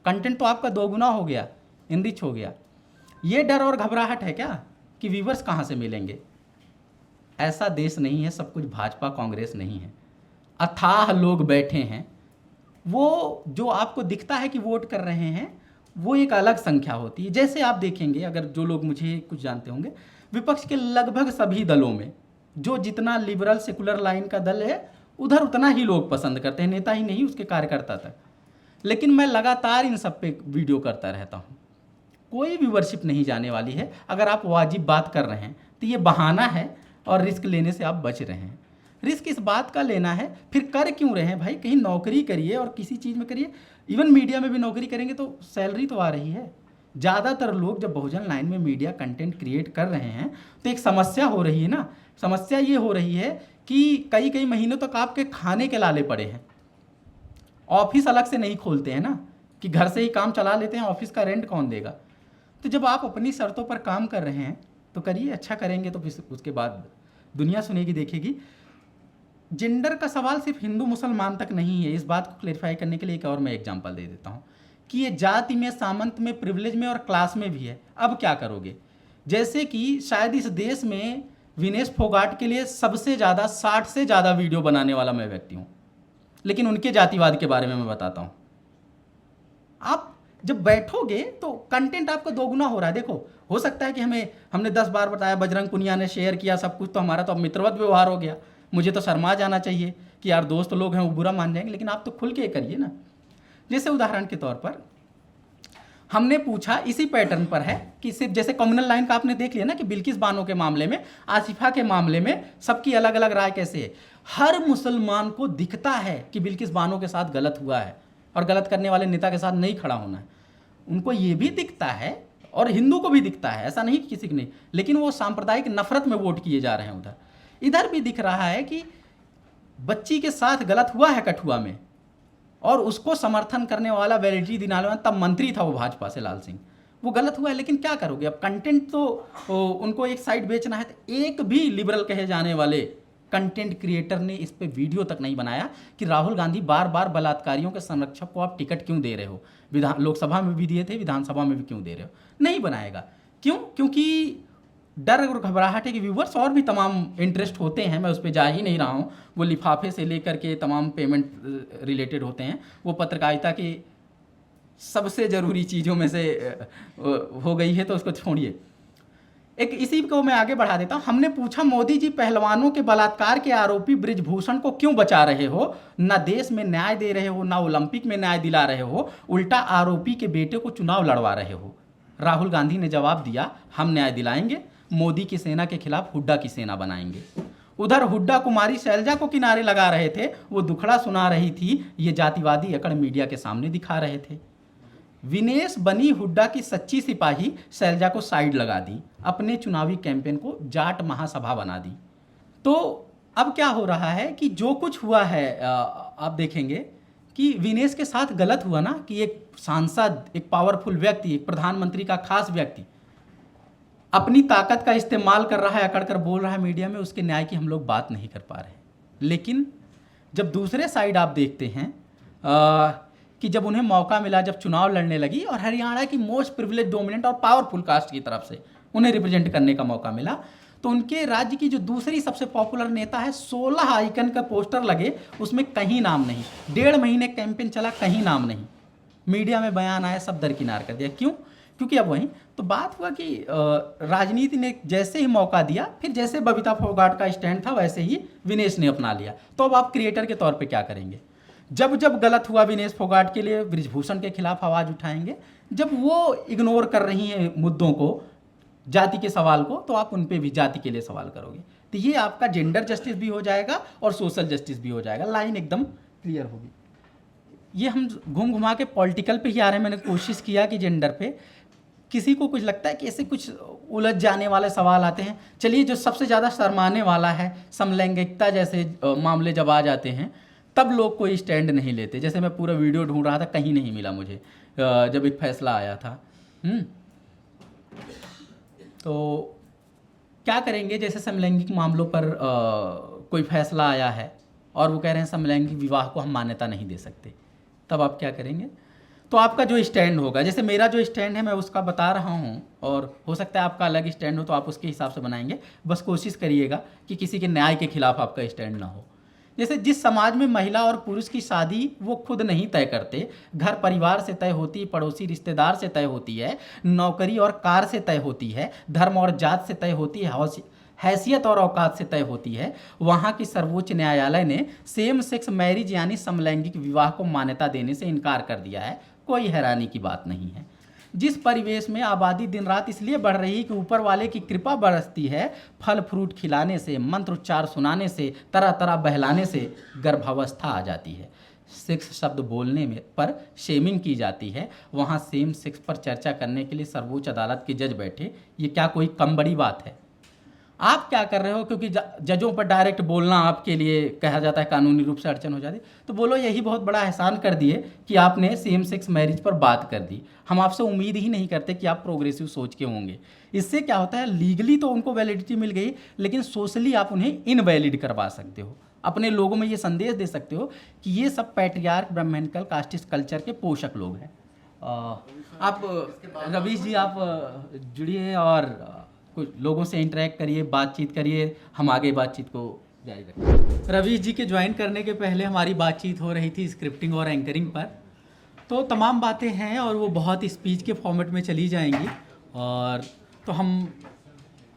कंटेंट तो आपका दोगुना हो गया, इनरिच हो गया। ये डर और घबराहट है क्या कि व्यूवर्स कहाँ से मिलेंगे। ऐसा देश नहीं है, सब कुछ भाजपा कांग्रेस नहीं है। अथाह लोग बैठे हैं, वो जो आपको दिखता है कि वोट कर रहे हैं वो एक अलग संख्या होती है। जैसे आप देखेंगे, अगर जो लोग मुझे कुछ जानते होंगे, विपक्ष के लगभग सभी दलों में जो जितना लिबरल सेकुलर लाइन का दल है उधर उतना ही लोग पसंद करते हैं, नेता ही नहीं उसके कार्यकर्ता तक। लेकिन मैं लगातार इन सब पे वीडियो करता रहता हूँ, कोई व्यूअरशिप नहीं जाने वाली है। अगर आप वाजिब बात कर रहे हैं तो ये बहाना है और रिस्क लेने से आप बच रहे हैं। रिस्क इस बात का लेना है, फिर कर क्यों रहे हैं भाई, कहीं नौकरी करिए और किसी चीज़ में करिए। इवन मीडिया में भी नौकरी करेंगे तो सैलरी तो आ रही है। ज़्यादातर लोग जब बहुजन लाइन में मीडिया कंटेंट क्रिएट कर रहे हैं तो एक समस्या हो रही है ना। समस्या ये हो रही है कि कई कई महीनों तक आपके खाने के लाले पड़े हैं। ऑफिस अलग से नहीं खोलते हैं ना, कि घर से ही काम चला लेते हैं, ऑफिस का रेंट कौन देगा। तो जब आप अपनी शर्तों पर काम कर रहे हैं तो करिए, अच्छा करेंगे तो फिर उसके बाद दुनिया सुनेगी, देखेगी। जेंडर का सवाल सिर्फ हिंदू मुसलमान तक नहीं है। इस बात को क्लेरिफाई करने के लिए एक और मैं एग्जांपल दे देता हूँ कि ये जाति में, सामंत में, प्रिविलेज में और क्लास में भी है। अब क्या करोगे, जैसे कि शायद इस देश में विनेश फोगाट के लिए सबसे ज़्यादा 60 से ज़्यादा वीडियो बनाने वाला मैं व्यक्ति हूँ, लेकिन उनके जातिवाद के बारे में मैं बताता हूँ। आप जब बैठोगे तो कंटेंट आपका दोगुना हो रहा है। देखो, हो सकता है कि हमने 10 बार बताया, बजरंग पुनिया ने शेयर किया सब कुछ, तो हमारा तो अब मित्रवत व्यवहार हो गया। मुझे तो शर्मा जाना चाहिए कि यार दोस्त लोग हैं वो बुरा मान जाएंगे, लेकिन आप तो खुल के करिए ना। जैसे उदाहरण के तौर पर हमने पूछा, इसी पैटर्न पर है कि सिर्फ जैसे कम्युनल लाइन का आपने देख लिया ना कि बिल्किस बानो के मामले में, आसिफा के मामले में सबकी अलग अलग राय कैसे है। हर मुसलमान को दिखता है कि बिल्किस बानो के साथ गलत हुआ है और गलत करने वाले नेता के साथ नहीं खड़ा होना है। उनको ये भी दिखता है और हिंदू को भी दिखता है, ऐसा नहीं कि किसी को नहीं, लेकिन वो सांप्रदायिक नफरत में वोट किए जा रहे हैं उधर। इधर भी दिख रहा है कि बच्ची के साथ गलत हुआ है कठुआ में, और उसको समर्थन करने वाला वैलिडिटी दिलाने वाला तब मंत्री था वो भाजपा से, लाल सिंह, वो गलत हुआ है। लेकिन क्या करोगे, अब कंटेंट तो उनको एक साइड बेचना है। तो एक भी लिबरल कहे जाने वाले कंटेंट क्रिएटर ने इस पे वीडियो तक नहीं बनाया कि राहुल गांधी बार बार बलात्कारियों के संरक्षक को आप टिकट क्यों दे रहे हो। लोकसभा में भी दिए थे, विधानसभा में भी क्यों दे रहे हो, नहीं बनाएगा। क्यों? क्योंकि डर और घबराहट है कि व्यूवर्स और भी तमाम इंटरेस्ट होते हैं, मैं उस पर जा ही नहीं रहा हूँ। वो लिफाफे से लेकर के तमाम पेमेंट रिलेटेड होते हैं, वो पत्रकारिता की सबसे ज़रूरी चीज़ों में से हो गई है, तो उसको छोड़िए। एक इसी को मैं आगे बढ़ा देता हूँ। हमने पूछा, मोदी जी पहलवानों के बलात्कार के आरोपी बृजभूषण को क्यों बचा रहे हो, ना देश में न्याय दे रहे हो, ना ओलंपिक में न्याय दिला रहे हो, उल्टा आरोपी के बेटे को चुनाव लड़वा रहे हो। राहुल गांधी ने जवाब दिया, हम न्याय दिलाएंगे, मोदी की सेना के खिलाफ हुड्डा की सेना बनाएंगे। उधर हुड्डा कुमारी शैलजा को किनारे लगा रहे थे, वो दुखड़ा सुना रही थी, ये जातिवादी अकड़ मीडिया के सामने दिखा रहे थे। विनेश बनी हुड्डा की सच्ची सिपाही, शैलजा को साइड लगा दी, अपने चुनावी कैंपेन को जाट महासभा बना दी। तो अब क्या हो रहा है कि जो कुछ हुआ है, आप देखेंगे कि विनेश के साथ गलत हुआ ना, कि एक सांसद, एक पावरफुल व्यक्ति, एक प्रधानमंत्री का खास व्यक्ति अपनी ताकत का इस्तेमाल कर रहा है, अकड़ कर बोल रहा है मीडिया में, उसके न्याय की हम लोग बात नहीं कर पा रहे। लेकिन जब दूसरे साइड आप देखते हैं कि जब उन्हें मौका मिला, जब चुनाव लड़ने लगी और हरियाणा की मोस्ट प्रिविलेज, डोमिनेंट और पावरफुल कास्ट की तरफ से उन्हें रिप्रेजेंट करने का मौका मिला, तो उनके राज्य की जो दूसरी सबसे पॉपुलर नेता है, 16 आइकन का पोस्टर लगे, उसमें कहीं नाम नहीं। 1.5 महीने कैंपेन चला, कहीं नाम नहीं। मीडिया में बयान आया, सब दरकिनार कर दिया। क्यों? क्योंकि अब वहीं तो बात हुआ कि राजनीति ने जैसे ही मौका दिया, फिर जैसे बबीता फोगाट का स्टैंड था वैसे ही विनेश ने अपना लिया। तो अब आप क्रिएटर के तौर पे क्या करेंगे? जब जब गलत हुआ विनेश फोगाट के लिए बृजभूषण के खिलाफ आवाज़ उठाएंगे, जब वो इग्नोर कर रही हैं मुद्दों को, जाति के सवाल को, तो आप उन पे भी जाति के लिए सवाल करोगे। तो ये आपका जेंडर जस्टिस भी हो जाएगा और सोशल जस्टिस भी हो जाएगा। लाइन एकदम क्लियर होगी। ये हम घूम घुमा के पॉलिटिकल पे ही आ रहे हैं। मैंने कोशिश किया कि जेंडर पे, किसी को कुछ लगता है कि ऐसे कुछ उलझ जाने वाले सवाल आते हैं। चलिए, जो सबसे ज़्यादा शर्माने वाला है, समलैंगिकता जैसे मामले जब आ जाते हैं, तब लोग कोई स्टैंड नहीं लेते। जैसे मैं पूरा वीडियो ढूंढ रहा था, कहीं नहीं मिला मुझे, जब एक फैसला आया था। तो क्या करेंगे? जैसे समलैंगिक मामलों पर कोई फैसला आया है और वो कह रहे हैं समलैंगिक विवाह को हम मान्यता नहीं दे सकते, तब आप क्या करेंगे? तो आपका जो स्टैंड होगा, जैसे मेरा जो स्टैंड है मैं उसका बता रहा हूँ, और हो सकता है आपका अलग स्टैंड हो, तो आप उसके हिसाब से बनाएंगे। बस कोशिश करिएगा कि किसी के न्याय के खिलाफ आपका स्टैंड ना हो। जैसे जिस समाज में महिला और पुरुष की शादी वो खुद नहीं तय करते, घर परिवार से तय होती, पड़ोसी रिश्तेदार से तय होती है, नौकरी और कार से तय होती है, धर्म और जात से तय होती है, हैसियत और औकात से तय होती है, वहाँ की सर्वोच्च न्यायालय ने सेम सेक्स मैरिज यानी समलैंगिक विवाह को मान्यता देने से इनकार कर दिया है। कोई हैरानी की बात नहीं है। जिस परिवेश में आबादी दिन रात इसलिए बढ़ रही है कि ऊपर वाले की कृपा बरसती है, फल फ्रूट खिलाने से, मंत्रोच्चार सुनाने से, तरह तरह बहलाने से गर्भावस्था आ जाती है, सेक्स शब्द बोलने में पर शेमिंग की जाती है, वहाँ सेम सेक्स पर चर्चा करने के लिए सर्वोच्च अदालत के जज बैठे, ये क्या कोई कम बड़ी बात है? आप क्या कर रहे हो? क्योंकि जजों पर डायरेक्ट बोलना आपके लिए कहा जाता है कानूनी रूप से अड़चन हो जाती, तो बोलो यही बहुत बड़ा एहसान कर दिए कि आपने सेम सेक्स मैरिज पर बात कर दी। हम आपसे उम्मीद ही नहीं करते कि आप प्रोग्रेसिव सोच के होंगे। इससे क्या होता है, लीगली तो उनको वैलिडिटी मिल गई, लेकिन सोशली आप उन्हें इनवैलिड करवा सकते हो। अपने लोगों में ये संदेश दे सकते हो कि ये सब पैट्रियार्क, ब्राह्मणिकल, कास्टिस्ट कल्चर के पोषक लोग हैं। आप रवीश जी, आप जुड़िए और कुछ लोगों से इंटरेक्ट करिए, बातचीत करिए, हम आगे बातचीत को जारी रखें। रवीश जी के ज्वाइन करने के पहले हमारी बातचीत हो रही थी स्क्रिप्टिंग और एंकरिंग पर, तो तमाम बातें हैं और वो बहुत स्पीच के फॉर्मेट में चली जाएंगी, और तो हम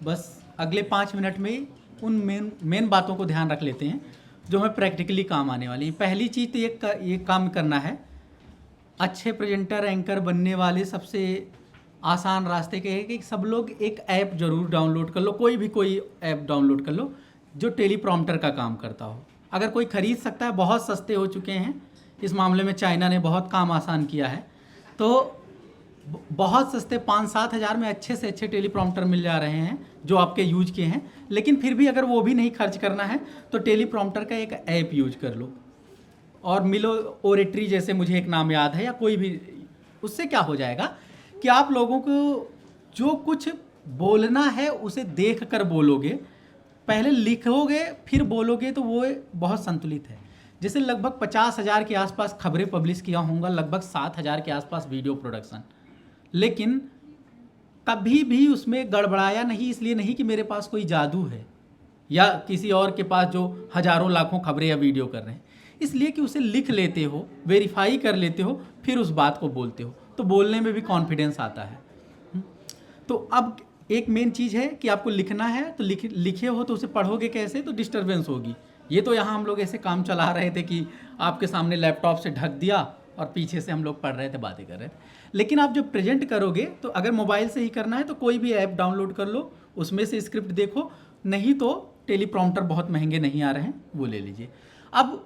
बस अगले 5 मिनट में उन मेन बातों को ध्यान रख लेते हैं जो हमें प्रैक्टिकली काम आने वाली है। पहली चीज़ तो ये काम करना है, अच्छे प्रेजेंटर, एंकर बनने वाले सबसे आसान रास्ते के हैं कि सब लोग एक ऐप जरूर डाउनलोड कर लो, कोई ऐप डाउनलोड कर लो जो टेलीप्रॉम्प्टर का काम करता हो। अगर कोई खरीद सकता है, बहुत सस्ते हो चुके हैं इस मामले में, चाइना ने बहुत काम आसान किया है, तो बहुत सस्ते 5-7 हज़ार में अच्छे से अच्छे टेलीप्रॉम्प्टर मिल जा रहे हैं जो आपके यूज के हैं। लेकिन फिर भी अगर वो भी नहीं खर्च करना है तो टेलीप्रॉम्प्टर का एक ऐप यूज कर लो, और मिलो ओरेटरी जैसे मुझे एक नाम याद है, या कोई भी। उससे क्या हो जाएगा कि आप लोगों को जो कुछ बोलना है उसे देख कर बोलोगे, पहले लिखोगे फिर बोलोगे, तो वो बहुत संतुलित है। जैसे लगभग 50,000 के आसपास खबरें पब्लिश किया होगा, लगभग 7,000 के आसपास वीडियो प्रोडक्शन, लेकिन कभी भी उसमें गड़बड़ाया नहीं। इसलिए नहीं कि मेरे पास कोई जादू है या किसी और के पास जो हजारों लाखों खबरें या वीडियो कर रहे हैं, इसलिए कि उसे लिख लेते हो, वेरीफाई कर लेते हो, फिर उस बात को बोलते हो, तो बोलने में भी कॉन्फिडेंस आता है। तो अब एक मेन चीज़ है कि आपको लिखना है, तो लिखे हो तो उसे पढ़ोगे कैसे, तो डिस्टर्बेंस होगी। ये तो यहाँ हम लोग ऐसे काम चला रहे थे कि आपके सामने लैपटॉप से ढक दिया और पीछे से हम लोग पढ़ रहे थे, बातें कर रहे थे। लेकिन आप जब प्रेजेंट करोगे तो अगर मोबाइल से ही करना है तो कोई भी ऐप डाउनलोड कर लो, उसमें से स्क्रिप्ट देखो, नहीं तो टेलीप्रॉम्प्टर बहुत महंगे नहीं आ रहे हैं, वो ले लीजिए। अब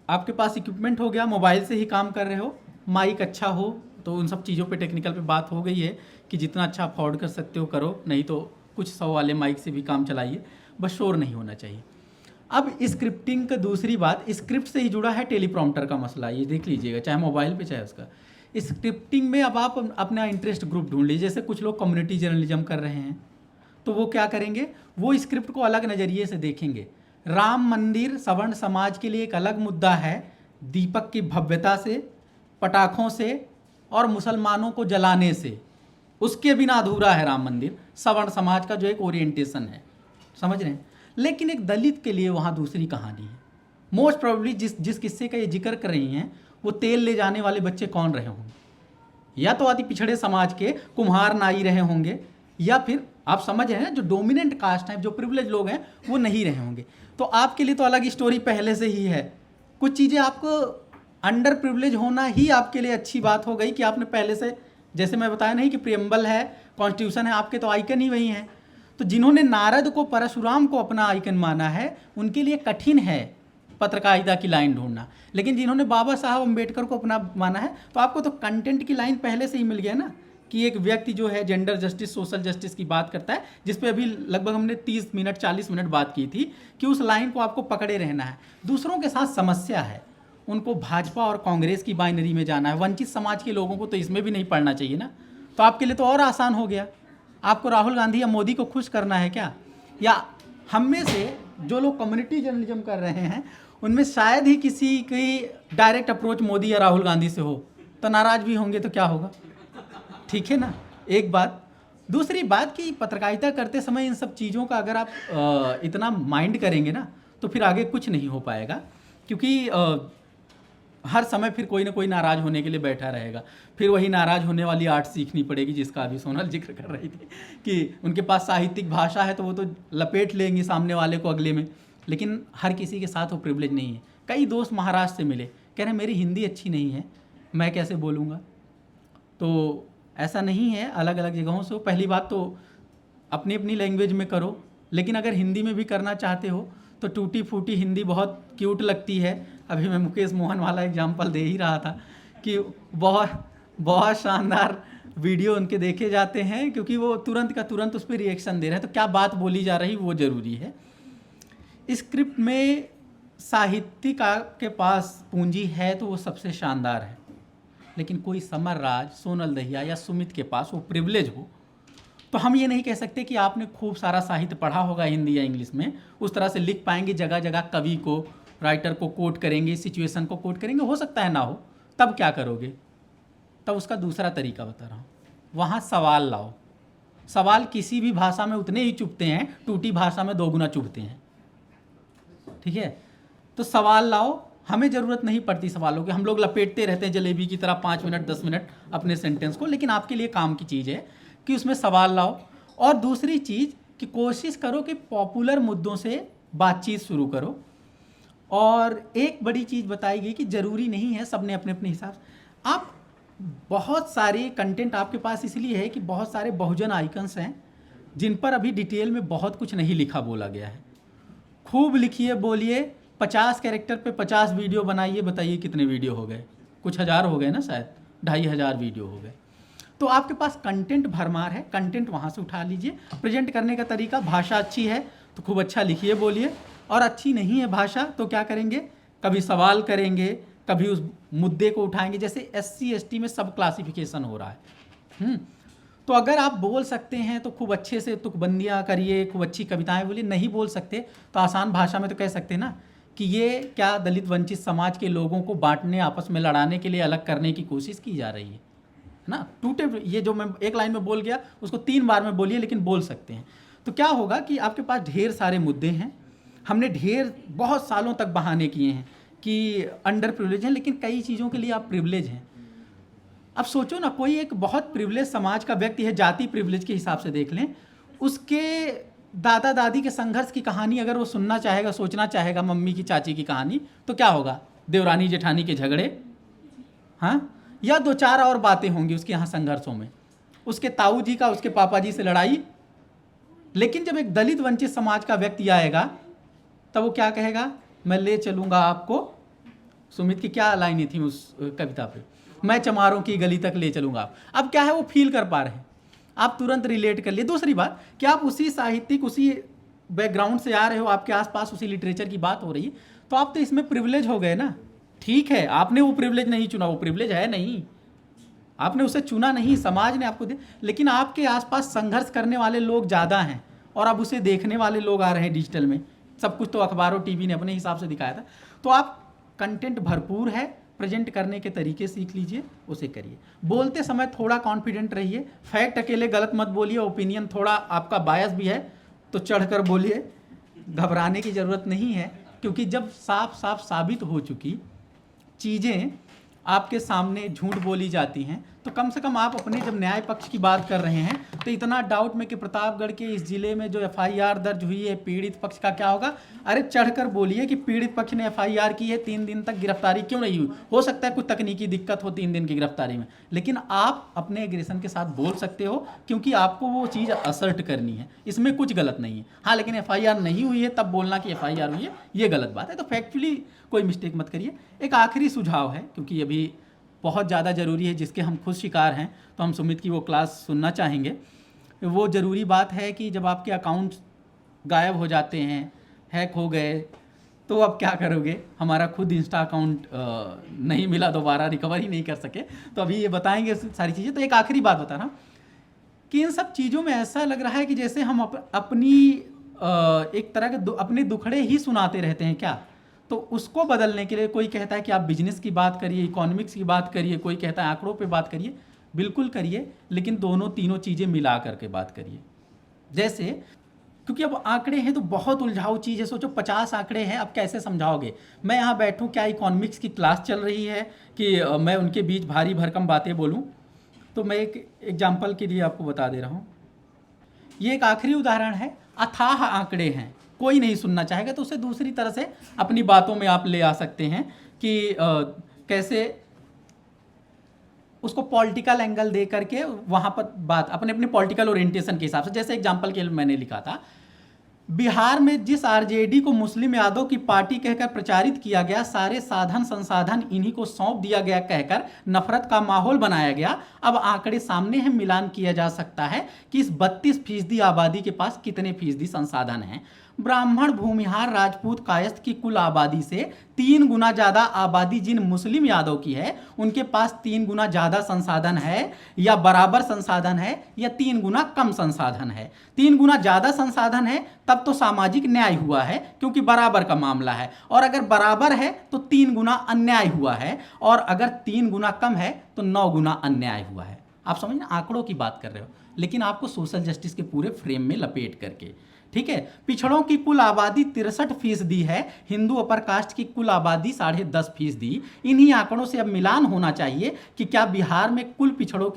आपके पास इक्विपमेंट हो गया, मोबाइल से ही काम कर रहे हो, माइक अच्छा हो, तो उन सब चीज़ों पे टेक्निकल पे बात हो गई है कि जितना अच्छा अफोर्ड कर सकते हो करो, नहीं तो कुछ 100 वाले माइक से भी काम चलाइए, बस शोर नहीं होना चाहिए। अब स्क्रिप्टिंग का दूसरी बात, स्क्रिप्ट से ही जुड़ा है टेलीप्रॉम्प्टर का मसला, ये देख लीजिएगा, चाहे मोबाइल पे चाहे उसका। स्क्रिप्टिंग में अब आप अपना इंटरेस्ट ग्रुप ढूंढ लीजिए। जैसे कुछ लोग कम्युनिटी जर्नलिज्म कर रहे हैं, तो वो क्या करेंगे, वो स्क्रिप्ट को अलग नज़रिए से देखेंगे। राम मंदिर सवर्ण समाज के लिए एक अलग मुद्दा है, दीपक की भव्यता से पटाखों से और मुसलमानों को जलाने से, उसके बिना अधूरा है राम मंदिर, सवर्ण समाज का जो एक ओरिएंटेशन है, समझ रहे हैं। लेकिन एक दलित के लिए वहाँ दूसरी कहानी है। मोस्ट प्रोबेबली जिस किस्से का ये जिक्र कर रही हैं वो तेल ले जाने वाले बच्चे कौन रहे होंगे, या तो अति पिछड़े समाज के कुम्हार नाई रहे होंगे, या फिर आप समझ रहे हैं जो डोमिनेंट कास्ट हैं, जो प्रिविलेज लोग हैं वो नहीं रहे होंगे। तो आपके लिए तो अलग स्टोरी पहले से ही है। कुछ चीज़ें आपको अंडर प्रिविलेज होना ही आपके लिए अच्छी बात हो गई कि आपने पहले से, जैसे मैं बताया नहीं कि प्रियम्बल है, कॉन्स्टिट्यूशन है, आपके तो आइकन ही वही हैं। तो जिन्होंने नारद को, परशुराम को अपना आइकन माना है, उनके लिए कठिन है पत्रकारिता की लाइन ढूंढना। लेकिन जिन्होंने बाबा साहब अम्बेडकर को अपना माना है, तो आपको तो कंटेंट की लाइन पहले से ही मिल गया ना, कि एक व्यक्ति जो है जेंडर जस्टिस, सोशल जस्टिस की बात करता है, जिस पे अभी लगभग हमने 30 मिनट 40 मिनट बात की थी, कि उस लाइन को आपको पकड़े रहना है। दूसरों के साथ समस्या है, उनको भाजपा और कांग्रेस की बाइनरी में जाना है। वंचित समाज के लोगों को तो इसमें भी नहीं पढ़ना चाहिए ना। तो आपके लिए तो और आसान हो गया। आपको राहुल गांधी या मोदी को खुश करना है क्या? या हम में से जो लोग कम्युनिटी जर्नलिज्म कर रहे हैं, उनमें शायद ही किसी की डायरेक्ट अप्रोच मोदी या राहुल गांधी से हो, तो नाराज़ भी होंगे तो क्या होगा? ठीक है ना, एक बात। दूसरी बात कि पत्रकारिता करते समय इन सब चीज़ों का अगर आप इतना माइंड करेंगे ना, तो फिर आगे कुछ नहीं हो पाएगा, क्योंकि हर समय फिर कोई ना कोई नाराज़ होने के लिए बैठा रहेगा। फिर वही नाराज़ होने वाली आर्ट सीखनी पड़ेगी, जिसका अभी सोनल जिक्र कर रही थी कि उनके पास साहित्यिक भाषा है तो वो तो लपेट लेंगे सामने वाले को अगले में। लेकिन हर किसी के साथ वो प्रिविलेज नहीं है। कई दोस्त महाराष्ट्र से मिले, कह रहे मेरी हिंदी अच्छी नहीं है, मैं कैसे बोलूँगा? तो ऐसा नहीं है, अलग अलग जगहों से हो। पहली बात तो अपनी अपनी लैंग्वेज में करो, लेकिन अगर हिंदी में भी करना चाहते हो तो टूटी फूटी हिंदी बहुत क्यूट लगती है। अभी मैं मुकेश मोहन वाला एग्जाम्पल दे ही रहा था कि बहुत शानदार वीडियो उनके देखे जाते हैं, क्योंकि वो तुरंत का तुरंत उस पर रिएक्शन दे रहे हैं। तो क्या बात बोली जा रही वो ज़रूरी है। स्क्रिप्ट में साहित्यिक के पास पूंजी है तो वो सबसे शानदार है, लेकिन कोई समर राज, सोनल दहिया या सुमित के पास वो प्रिविलेज हो, तो हम ये नहीं कह सकते कि आपने खूब सारा साहित्य पढ़ा होगा हिंदी या इंग्लिश में, उस तरह से लिख पाएंगे, जगह जगह कवि को, राइटर को कोट करेंगे, सिचुएशन को कोट करेंगे। हो सकता है ना हो, तब क्या करोगे? तब उसका दूसरा तरीका बता रहा हूँ, वहाँ सवाल लाओ। सवाल किसी भी भाषा में उतने ही चुभते हैं, टूटी भाषा में 2 गुना चुभते हैं। ठीक है, तो सवाल लाओ। हमें ज़रूरत नहीं पड़ती सवालों की, हम लोग लपेटते रहते हैं जलेबी की तरह 5 मिनट 10 मिनट अपने सेंटेंस को। लेकिन आपके लिए काम की चीज़ है कि उसमें सवाल लाओ। और दूसरी चीज़ कि कोशिश करो कि पॉपुलर मुद्दों से बातचीत शुरू करो। और एक बड़ी चीज़ बताई गई कि ज़रूरी नहीं है सब ने अपने अपने हिसाब से। आप बहुत सारे कंटेंट आपके पास इसलिए है कि बहुत सारे बहुजन आइकन्स हैं जिन पर अभी डिटेल में बहुत कुछ नहीं लिखा बोला गया है। खूब लिखिए, बोलिए, 50 कैरेक्टर पे 50 वीडियो बनाइए, बताइए कितने वीडियो हो गए? कुछ हज़ार हो गए ना, शायद 2500 वीडियो हो गए। तो आपके पास कंटेंट भरमार है, कंटेंट वहाँ से उठा लीजिए। प्रेजेंट करने का तरीका, भाषा अच्छी है तो खूब अच्छा लिखिए, बोलिए, और अच्छी नहीं है भाषा तो क्या करेंगे? कभी सवाल करेंगे, कभी उस मुद्दे को उठाएंगे। जैसे SC ST में सब क्लासिफिकेशन हो रहा है। तो अगर आप बोल सकते हैं तो खूब अच्छे से तुकबंदियाँ करिए, खूब अच्छी कविताएं बोलिए। नहीं बोल सकते तो आसान भाषा में तो कह सकते हैं ना कि ये क्या दलित वंचित समाज के लोगों को बांटने, आपस में लड़ाने के लिए अलग करने की कोशिश की जा रही है ना। टूटे, ये जो मैं एक लाइन में बोल गया उसको 3 बार में बोलिए, लेकिन बोल सकते हैं। तो क्या होगा कि आपके पास ढेर सारे मुद्दे हैं। हमने बहुत सालों तक बहाने किए हैं कि अंडर प्रिविलेज हैं, लेकिन कई चीज़ों के लिए आप प्रिविलेज हैं। अब सोचो ना, कोई एक बहुत प्रिविलेज समाज का व्यक्ति है, जाति प्रिविलेज के हिसाब से देख लें, उसके दादा दादी के संघर्ष की कहानी अगर वो सुनना चाहेगा, सोचना चाहेगा, मम्मी की चाची की कहानी, तो क्या होगा? देवरानी जेठानी के झगड़े, हाँ, या 2-4 और बातें होंगी उसके यहाँ संघर्षों में, उसके ताऊ जी का उसके पापा जी से लड़ाई। लेकिन जब एक दलित वंचित समाज का व्यक्ति आएगा तब वो क्या कहेगा? मैं ले चलूँगा आपको, सुमित की क्या लाइनें थी उस कविता पे, मैं चमारों की गली तक ले चलूँगा आप। अब क्या है, वो फील कर पा रहे हैं, आप तुरंत रिलेट कर लिए। दूसरी बात कि आप उसी साहित्यिक, उसी बैकग्राउंड से आ रहे हो, आपके आसपास उसी लिटरेचर की बात हो रही है, तो आप तो इसमें प्रिविलेज हो गए ना। ठीक है, आपने वो प्रिविलेज नहीं चुना, वो प्रिविलेज है नहीं, आपने उसे चुना नहीं, समाज ने आपको दिया। लेकिन आपके आसपास संघर्ष करने वाले लोग ज़्यादा हैं और अब उसे देखने वाले लोग आ रहे हैं डिजिटल में। सब कुछ तो अखबारों टीवी ने अपने हिसाब से दिखाया था। तो आप कंटेंट भरपूर है, प्रेजेंट करने के तरीके सीख लीजिए, उसे करिए। बोलते समय थोड़ा कॉन्फिडेंट रहिए, फैक्ट अकेले गलत मत बोलिए, ओपिनियन थोड़ा आपका बायस भी है तो चढ़कर बोलिए, घबराने की ज़रूरत नहीं है, क्योंकि जब साफ साफ साबित हो चुकी चीज़ें आपके सामने झूठ बोली जाती हैं तो कम से कम आप अपने जब न्याय पक्ष की बात कर रहे हैं तो इतना डाउट में कि प्रतापगढ़ के इस जिले में जो एफआईआर दर्ज हुई है पीड़ित पक्ष का क्या होगा, अरे चढ़कर बोलिए कि पीड़ित पक्ष ने एफआईआर की है, 3 दिन तक गिरफ्तारी क्यों नहीं हुई। हो सकता है कुछ तकनीकी दिक्कत हो 3 दिन की गिरफ्तारी में, लेकिन आप अपने एग्रेशन के साथ बोल सकते हो क्योंकि आपको वो चीज़ असर्ट करनी है, इसमें कुछ गलत नहीं है। हाँ, लेकिन एफआईआर नहीं हुई है तब बोलना कि एफआईआर हुई है, ये गलत बात है। तो फैक्चुअली कोई मिस्टेक मत करिए। एक आखिरी सुझाव है, क्योंकि अभी बहुत ज़्यादा ज़रूरी है, जिसके हम खुद शिकार हैं, तो हम सुमित की वो क्लास सुनना चाहेंगे। वो ज़रूरी बात है कि जब आपके अकाउंट गायब हो जाते हैं, हैक हो गए, तो अब क्या करोगे। हमारा खुद इंस्टा अकाउंट नहीं मिला, दोबारा रिकवरी नहीं कर सके, तो अभी ये बताएंगे सारी चीज़ें। तो एक आखिरी बात बता रहा हूँ कि इन सब चीज़ों में ऐसा लग रहा है कि जैसे हम अपनी एक तरह के अपने दुखड़े ही सुनाते रहते हैं क्या। तो उसको बदलने के लिए कोई कहता है कि आप बिजनेस की बात करिए, इकोनॉमिक्स की बात करिए, कोई कहता है आंकड़ों पे बात करिए, बिल्कुल करिए, लेकिन दोनों तीनों चीज़ें मिला करके बात करिए। जैसे क्योंकि अब आंकड़े हैं तो बहुत उलझाऊ चीज़ है। सोचो 50 आंकड़े हैं, अब कैसे समझाओगे। मैं यहाँ बैठूँ, क्या इकोनॉमिक्स की क्लास चल रही है कि मैं उनके बीच भारी भरकम बातें बोलूँ। तो मैं एक एग्जाम्पल के लिए आपको बता दे रहा हूँ। ये एक आखिरी उदाहरण है। अथाह आंकड़े हैं, कोई नहीं सुनना चाहेगा तो उसे दूसरी तरह से अपनी बातों में आप ले आ सकते हैं कि कैसे उसको पॉलिटिकल एंगल दे करके वहाँ पर बात अपने अपने पॉलिटिकल ओरिएंटेशन के हिसाब से। जैसे एग्जांपल के लिए मैंने लिखा था, बिहार में जिस आरजेडी को मुस्लिम यादव की पार्टी कहकर प्रचारित किया गया, सारे साधन संसाधन इन्हीं को सौंप दिया गया कहकर नफरत का माहौल बनाया गया। अब आंकड़े सामने हैं, मिलान किया जा सकता है कि इस 32% आबादी के पास कितने फीसदी संसाधन हैं। ब्राह्मण, भूमिहार, राजपूत, कायस्थ की कुल आबादी से 3 गुना ज़्यादा आबादी जिन मुस्लिम यादव की है, उनके पास 3 गुना ज़्यादा संसाधन है या बराबर संसाधन है या 3 गुना कम संसाधन है। 3 गुना ज़्यादा संसाधन है तब तो सामाजिक न्याय हुआ है, क्योंकि बराबर का मामला है। और अगर बराबर है तो 3 गुना अन्याय हुआ है, और अगर 3 गुना कम है तो 9 गुना अन्याय हुआ है। आप समझ ना, आंकड़ों की बात कर रहे हो, लेकिन आपको सोशल जस्टिस के पूरे फ्रेम में लपेट करके। ठीक है, पिछड़ों की कुल आबादी 63% है, हिंदू अपर कास्ट की कुल आबादी 10.5%। इन्हीं आंकड़ों से अब मिलान होना चाहिए कि क्या बिहार में कुल पिछड़ों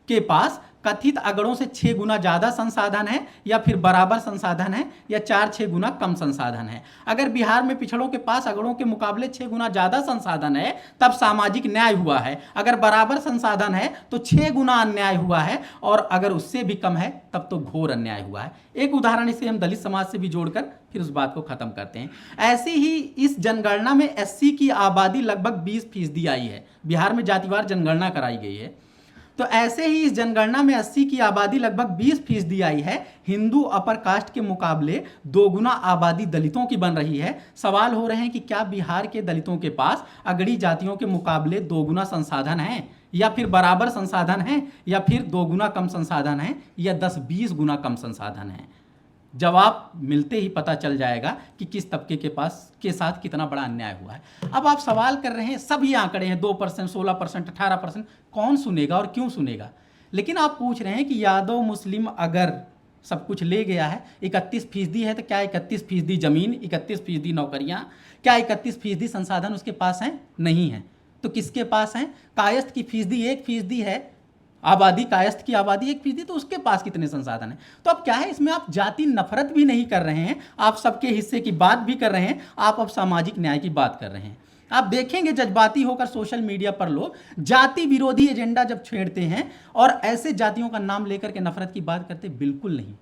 के पास कथित अगड़ों से 6 गुना ज़्यादा संसाधन है, या फिर बराबर संसाधन है, या 4-6 गुना कम संसाधन है। अगर बिहार में पिछड़ों के पास अगड़ों के मुकाबले 6 गुना ज़्यादा संसाधन है तब सामाजिक न्याय हुआ है। अगर बराबर संसाधन है तो 6 गुना अन्याय हुआ है, और अगर उससे भी कम है तब तो घोर अन्याय हुआ है। एक उदाहरण इसे हम दलित समाज से भी जोड़कर फिर उस बात को खत्म करते हैं। ऐसे ही इस जनगणना में एससी की आबादी लगभग 20% आई है। बिहार में जातिवार जनगणना कराई गई है, तो ऐसे ही इस जनगणना में 80 की आबादी लगभग 20% आई है। हिंदू अपर कास्ट के मुकाबले 2 गुना आबादी दलितों की बन रही है। सवाल हो रहे हैं कि क्या बिहार के दलितों के पास अगड़ी जातियों के मुकाबले 2 गुना संसाधन है, या फिर बराबर संसाधन है, या फिर 2 गुना कम संसाधन है, या 10-20 गुना कम संसाधन है। जवाब मिलते ही पता चल जाएगा कि किस तबके के साथ कितना बड़ा अन्याय हुआ है। अब आप सवाल कर रहे हैं, सब ये आंकड़े हैं, 2%, 16%, 18%, कौन सुनेगा और क्यों सुनेगा। लेकिन आप पूछ रहे हैं कि यादव मुस्लिम अगर सब कुछ ले गया है, 31% है, तो क्या 31% ज़मीन, 31% नौकरियाँ, क्या 31% संसाधन उसके पास हैं? नहीं है। तो किसके पास हैं? कायस्थ की फीसदी 1% है, आबादी, कायस्थ की आबादी 1%, तो उसके पास कितने संसाधन हैं। तो अब क्या है, इसमें आप जाति नफरत भी नहीं कर रहे हैं, आप सबके हिस्से की बात भी कर रहे हैं, आप अब सामाजिक न्याय की बात कर रहे हैं। आप देखेंगे जज्बाती होकर सोशल मीडिया पर लोग जाति विरोधी एजेंडा जब छेड़ते हैं और ऐसे जातियों का नाम लेकर के नफरत की बात करते, बिल्कुल नहीं।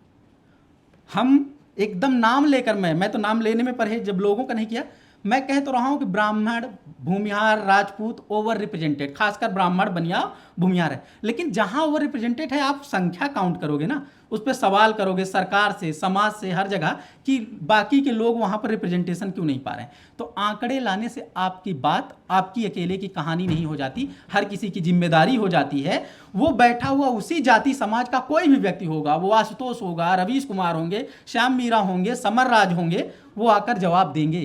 हम एकदम नाम लेकर, मैं तो नाम लेने में परहेज जब लोगों का नहीं किया, मैं कह तो रहा हूं कि ब्राह्मण, भूमिहार, राजपूत ओवर रिप्रेजेंटेड, खासकर ब्राह्मण, बनिया, भूमिहार है। लेकिन जहां ओवर रिप्रेजेंटेड है, आप संख्या काउंट करोगे ना, उस पर सवाल करोगे सरकार से, समाज से, हर जगह कि बाकी के लोग वहां पर रिप्रेजेंटेशन क्यों नहीं पा रहे हैं। तो आंकड़े लाने से आपकी बात, आपकी अकेले की कहानी नहीं हो जाती, हर किसी की जिम्मेदारी हो जाती है। वो बैठा हुआ उसी जाति समाज का कोई भी व्यक्ति होगा, वो आशुतोष होगा, रवीश कुमार होंगे, श्याम मीरा होंगे, समर राज होंगे, वो आकर जवाब देंगे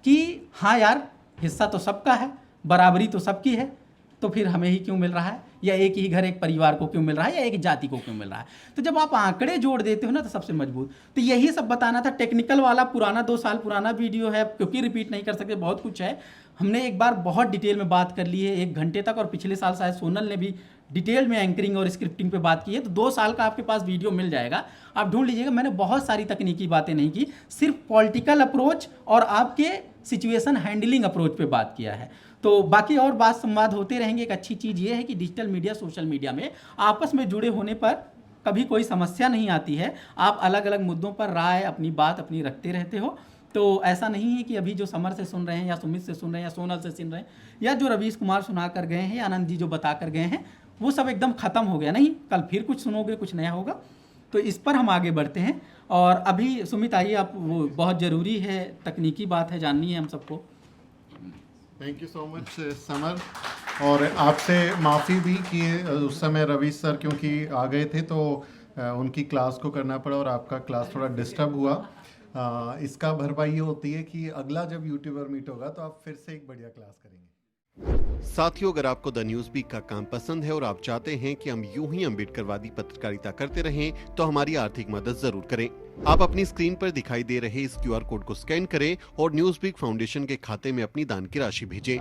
कि हाँ यार, हिस्सा तो सबका है, बराबरी तो सबकी है, तो फिर हमें ही क्यों मिल रहा है, या एक ही घर एक परिवार को क्यों मिल रहा है, या एक जाति को क्यों मिल रहा है। तो जब आप आंकड़े जोड़ देते हो ना तो सबसे मजबूत, तो यही सब बताना था। टेक्निकल वाला पुराना 2 साल पुराना वीडियो है, क्योंकि रिपीट नहीं कर सकते, बहुत कुछ है। हमने एक बार बहुत डिटेल में बात कर ली है 1 घंटे तक, और पिछले साल शायद सोनल ने भी डिटेल में एंकरिंग और स्क्रिप्टिंग पे बात की है। तो 2 साल का आपके पास वीडियो मिल जाएगा, आप ढूंढ लीजिएगा। मैंने बहुत सारी तकनीकी बातें नहीं की, सिर्फ पॉलिटिकल अप्रोच और आपके सिचुएशन हैंडलिंग अप्रोच पे बात किया है। तो बाकी और बात संवाद होते रहेंगे। एक अच्छी चीज़ ये है कि डिजिटल मीडिया सोशल मीडिया में आपस में जुड़े होने पर कभी कोई समस्या नहीं आती है। आप अलग अलग मुद्दों पर राय अपनी बात अपनी रखते रहते हो। तो ऐसा नहीं है कि अभी जो समर से सुन रहे हैं, या सुमित से सुन रहे हैं, या सोनल से सुन रहे हैं, या जो रवीश कुमार सुना कर गए हैं, या आनंद जी जो बता कर गए हैं, वो सब एकदम ख़त्म हो गया। नहीं, कल फिर कुछ सुनोगे, कुछ नया होगा। तो इस पर हम आगे बढ़ते हैं। और अभी सुमित आइए, आप, वो बहुत ज़रूरी है, तकनीकी बात है, जाननी है हम सबको। Thank you so much summer, और आपसे माफ़ी भी कि उस समय रवीश सर क्योंकि आ गए थे तो उनकी क्लास को करना पड़ा और आपका क्लास थोड़ा डिस्टर्ब हुआ। इसका भरपाई ये होती है कि अगला जब यूट्यूबर मीट होगा तो आप फिर से एक बढ़िया क्लास करेंगे। साथियों, अगर आपको द न्यूज़ वीक का काम पसंद है और आप चाहते हैं कि हम यूं ही अम्बेडकरवादी पत्रकारिता करते रहें तो हमारी आर्थिक मदद जरूर करें। आप अपनी स्क्रीन पर दिखाई दे रहे इस QR कोड को स्कैन करें और न्यूज़ वीक फाउंडेशन के खाते में अपनी दान की राशि भेजें।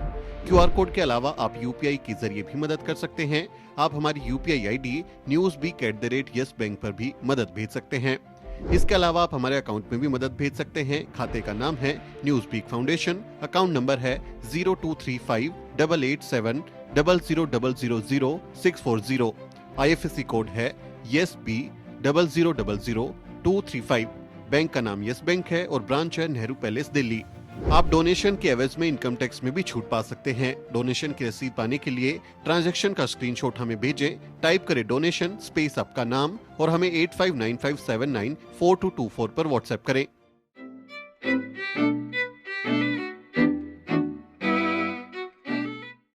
QR कोड के अलावा आप UPI के जरिए भी मदद कर सकते हैं। आप हमारी UPI ID newsweek@yes bank पर भी मदद भेज सकते हैं। इसके अलावा आप हमारे अकाउंट में भी मदद भेज सकते हैं। खाते का नाम है news week foundation, account number है 02358800000640। IFSC कोड है YESB 0000235। बैंक का नाम यस बैंक है और ब्रांच है नेहरू पैलेस दिल्ली। आप डोनेशन के एवज में इनकम टैक्स में भी छूट पा सकते हैं। डोनेशन की रसीद पाने के लिए ट्रांजैक्शन का स्क्रीनशॉट हमें भेजें। टाइप करें डोनेशन स्पेस आपका नाम और हमें 8595794224 पर व्हाट्सएप करें।